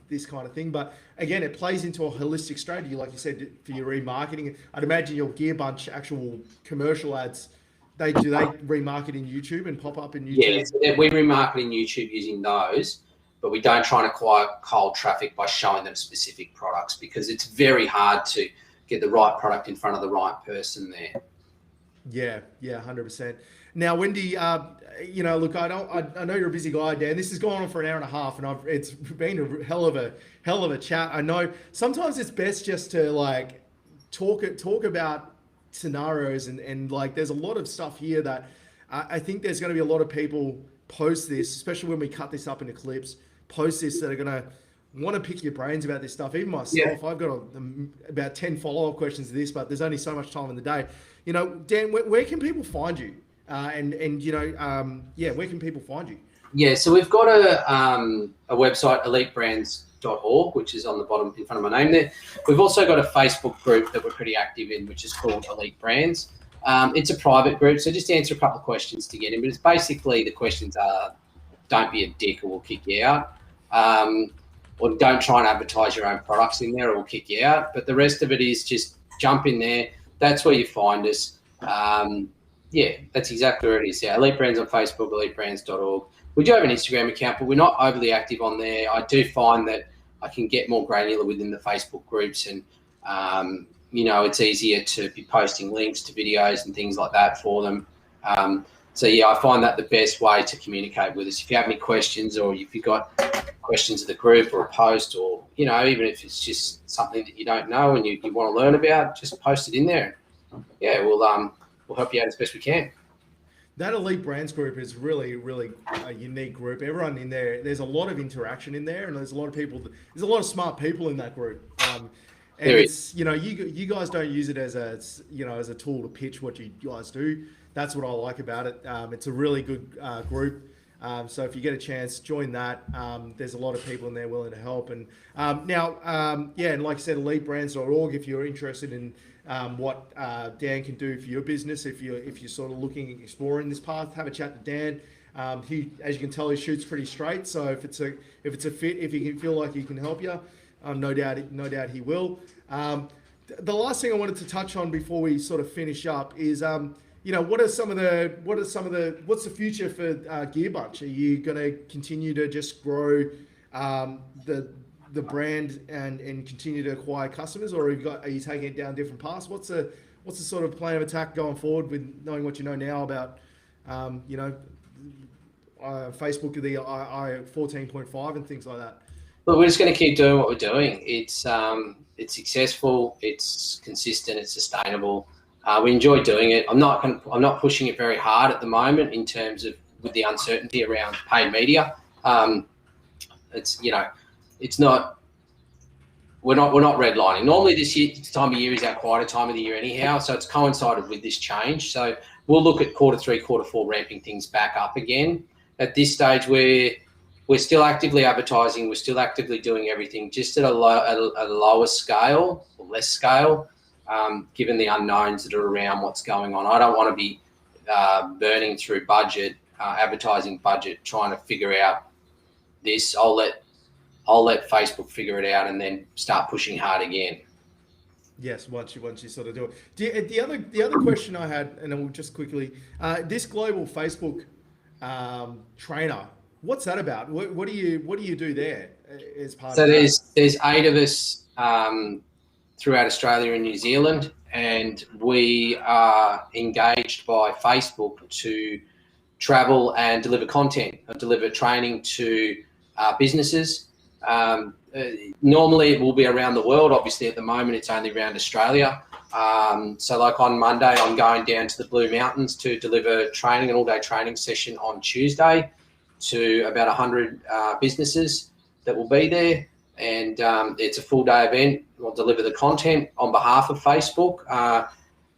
this kind of thing. But again, it plays into a holistic strategy, like you said, for your remarketing. I'd imagine your Gear Bunch actual commercial ads, they remarket in YouTube and pop up in YouTube. Yeah, we remarket in YouTube using those, but we don't try and acquire cold traffic by showing them specific products, because it's very hard to get the right product in front of the right person there. Yeah, 100%. Now, Wendy, look, I know you're a busy guy, Dan. This has gone on for an hour and a half, and it's been a hell of a chat. I know sometimes it's best just to talk about scenarios and there's a lot of stuff here that I think there's going to be a lot of people post this, especially when we cut this up into clips, post this, that are going to want to pick your brains about this stuff. Even myself, I've got about 10 follow-up questions to this, but there's only so much time in the day. Dan, where can people find you? Where can people find you? Yeah, so we've got a website, elitebrands.org, which is on the bottom in front of my name there. We've also got a Facebook group that we're pretty active in, which is called Elite Brands. It's a private group, so just answer a couple of questions to get in. But it's basically, the questions are, don't be a dick or we'll kick you out. Or don't try and advertise your own products in there or we'll kick you out. But the rest of it is just jump in there. That's where you find us. That's exactly where it is. Yeah, Elite Brands on Facebook, elitebrands.org. We do have an Instagram account, but we're not overly active on there. I do find that I can get more granular within the Facebook groups, and it's easier to be posting links to videos and things like that for them. I find that the best way to communicate with us. If you have any questions, or if you've got questions of the group or a post, or even if it's just something that you don't know and you want to learn about, just post it in there. Yeah, we'll help you out as best we can. That Elite Brands group is really, really a unique group. Everyone in there, there's a lot of interaction in there, and there's a lot of people. There's a lot of smart people in that group. And it's you guys don't use it as a tool to pitch what you guys do. That's what I like about it. It's a really good group. So if you get a chance, join that. There's a lot of people in there willing to help. And and like I said, elitebrands.org, if you're interested in what Dan can do for your business, if you're sort of looking and exploring this path, have a chat to Dan. He, as you can tell, he shoots pretty straight. So if it's a fit, if he can feel like he can help you, no doubt he will. the last thing I wanted to touch on before we sort of finish up is, what's the future for Gearbunch? Are you going to continue to just grow the brand and continue to acquire customers, or are you taking it down different paths? What's the sort of plan of attack going forward with knowing what you know now about, Facebook, the I 14.5 and things like that? But we're just going to keep doing what we're doing. It's successful, it's consistent, it's sustainable. We enjoy doing it. I'm not pushing it very hard at the moment in terms of with the uncertainty around paid media. It's not. We're not redlining. Normally this time of year is our quieter time of the year anyhow, so it's coincided with this change. So we'll look at quarter 3, quarter 4 ramping things back up again. At this stage, we're still actively advertising. We're still actively doing everything, just at a lower scale or less scale, given the unknowns that are around what's going on. I don't want to be burning through advertising budget, trying to figure out this. I'll let Facebook figure it out and then start pushing hard again. Yes, once you sort of do it. The other question I had, and then we'll just quickly, this global Facebook trainer. What's that about? What do you do there as part of that? So there's 8 of us throughout Australia and New Zealand, and we are engaged by Facebook to travel and deliver content, deliver training to businesses. Normally it will be around the world. Obviously at the moment it's only around Australia. So like on Monday, I'm going down to the Blue Mountains to deliver training, an all-day training session on Tuesday to about 100 businesses that will be there. And it's a full-day event. We'll deliver the content on behalf of Facebook.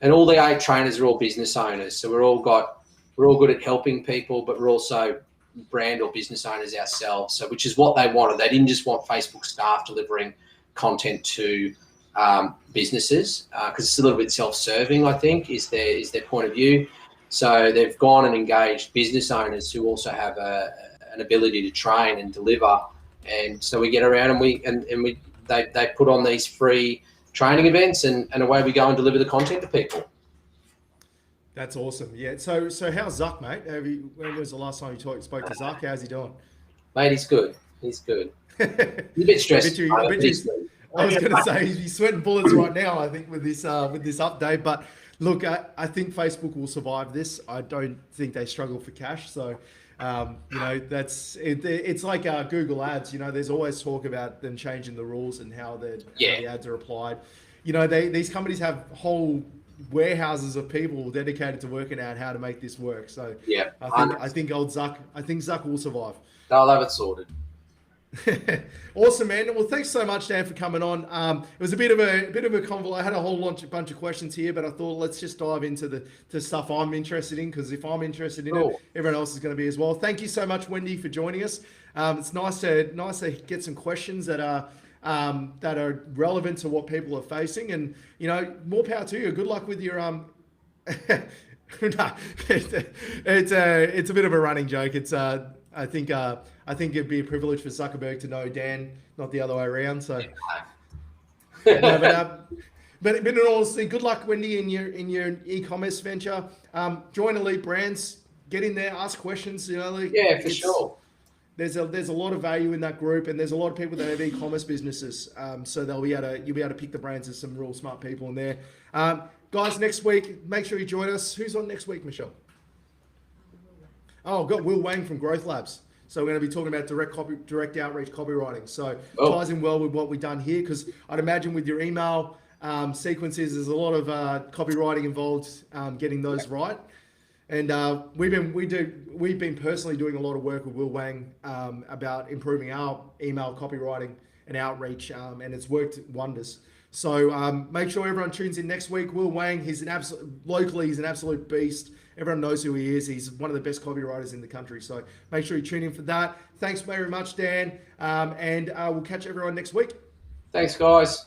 And all the 8 trainers are all business owners. So we're all good at helping people, but we're also brand or business owners ourselves. So which is what they wanted. They didn't just want Facebook staff delivering content to businesses, because it's a little bit self-serving, I think, is their point of view. So they've gone and engaged business owners who also have an ability to train and deliver. And so we get around and they put on these free training events, and away we go and deliver the content to people. That's awesome. Yeah. So how's Zuck, mate? When was the last time you spoke to Zuck? How's he doing? Mate, he's good. He's good. He's a bit stressed. I was going to say he's sweating bullets right now, I think, with this update. But look, I think Facebook will survive this. I don't think they struggle for cash. So, that's it. It's like Google Ads. There's always talk about them changing the rules and how the ads are applied. These companies have whole warehouses of people dedicated to working out how to make this work. So yeah, I think Zuck will survive. They'll have it sorted. Awesome, man. Well, thanks so much, Dan, for coming on. It was a bit of a convo. I had a whole bunch of questions here, but I thought let's just dive into the stuff I'm interested in, because if I'm interested in it, everyone else is going to be as well. Thank you so much, Wendy, for joining us. It's nice to get some questions that are relevant to what people are facing, and more power to you. Good luck with your No, it's a bit of a running joke. It's I think it'd be a privilege for Zuckerberg to know Dan, not the other way around. So, but in all honesty, good luck, Wendy, in your e-commerce venture. Join Elite Brands, get in there, ask questions. For sure. There's a lot of value in that group, and there's a lot of people that have e-commerce businesses. So you'll be able to pick the brains of some real smart people in there. Guys, next week, make sure you join us. Who's on next week, Michelle? Oh, I've got Will Wang from Growth Labs. So we're going to be talking about direct outreach copywriting. So ties in well with what we've done here, because I'd imagine with your email sequences, there's a lot of copywriting involved, getting those right. And we've been personally doing a lot of work with Will Wang about improving our email copywriting and outreach, and it's worked wonders. So make sure everyone tunes in next week. Will Wang, he's an absolute beast. Everyone knows who he is. He's one of the best copywriters in the country. So make sure you tune in for that. Thanks very much, Dan. And we'll catch everyone next week. Thanks, guys.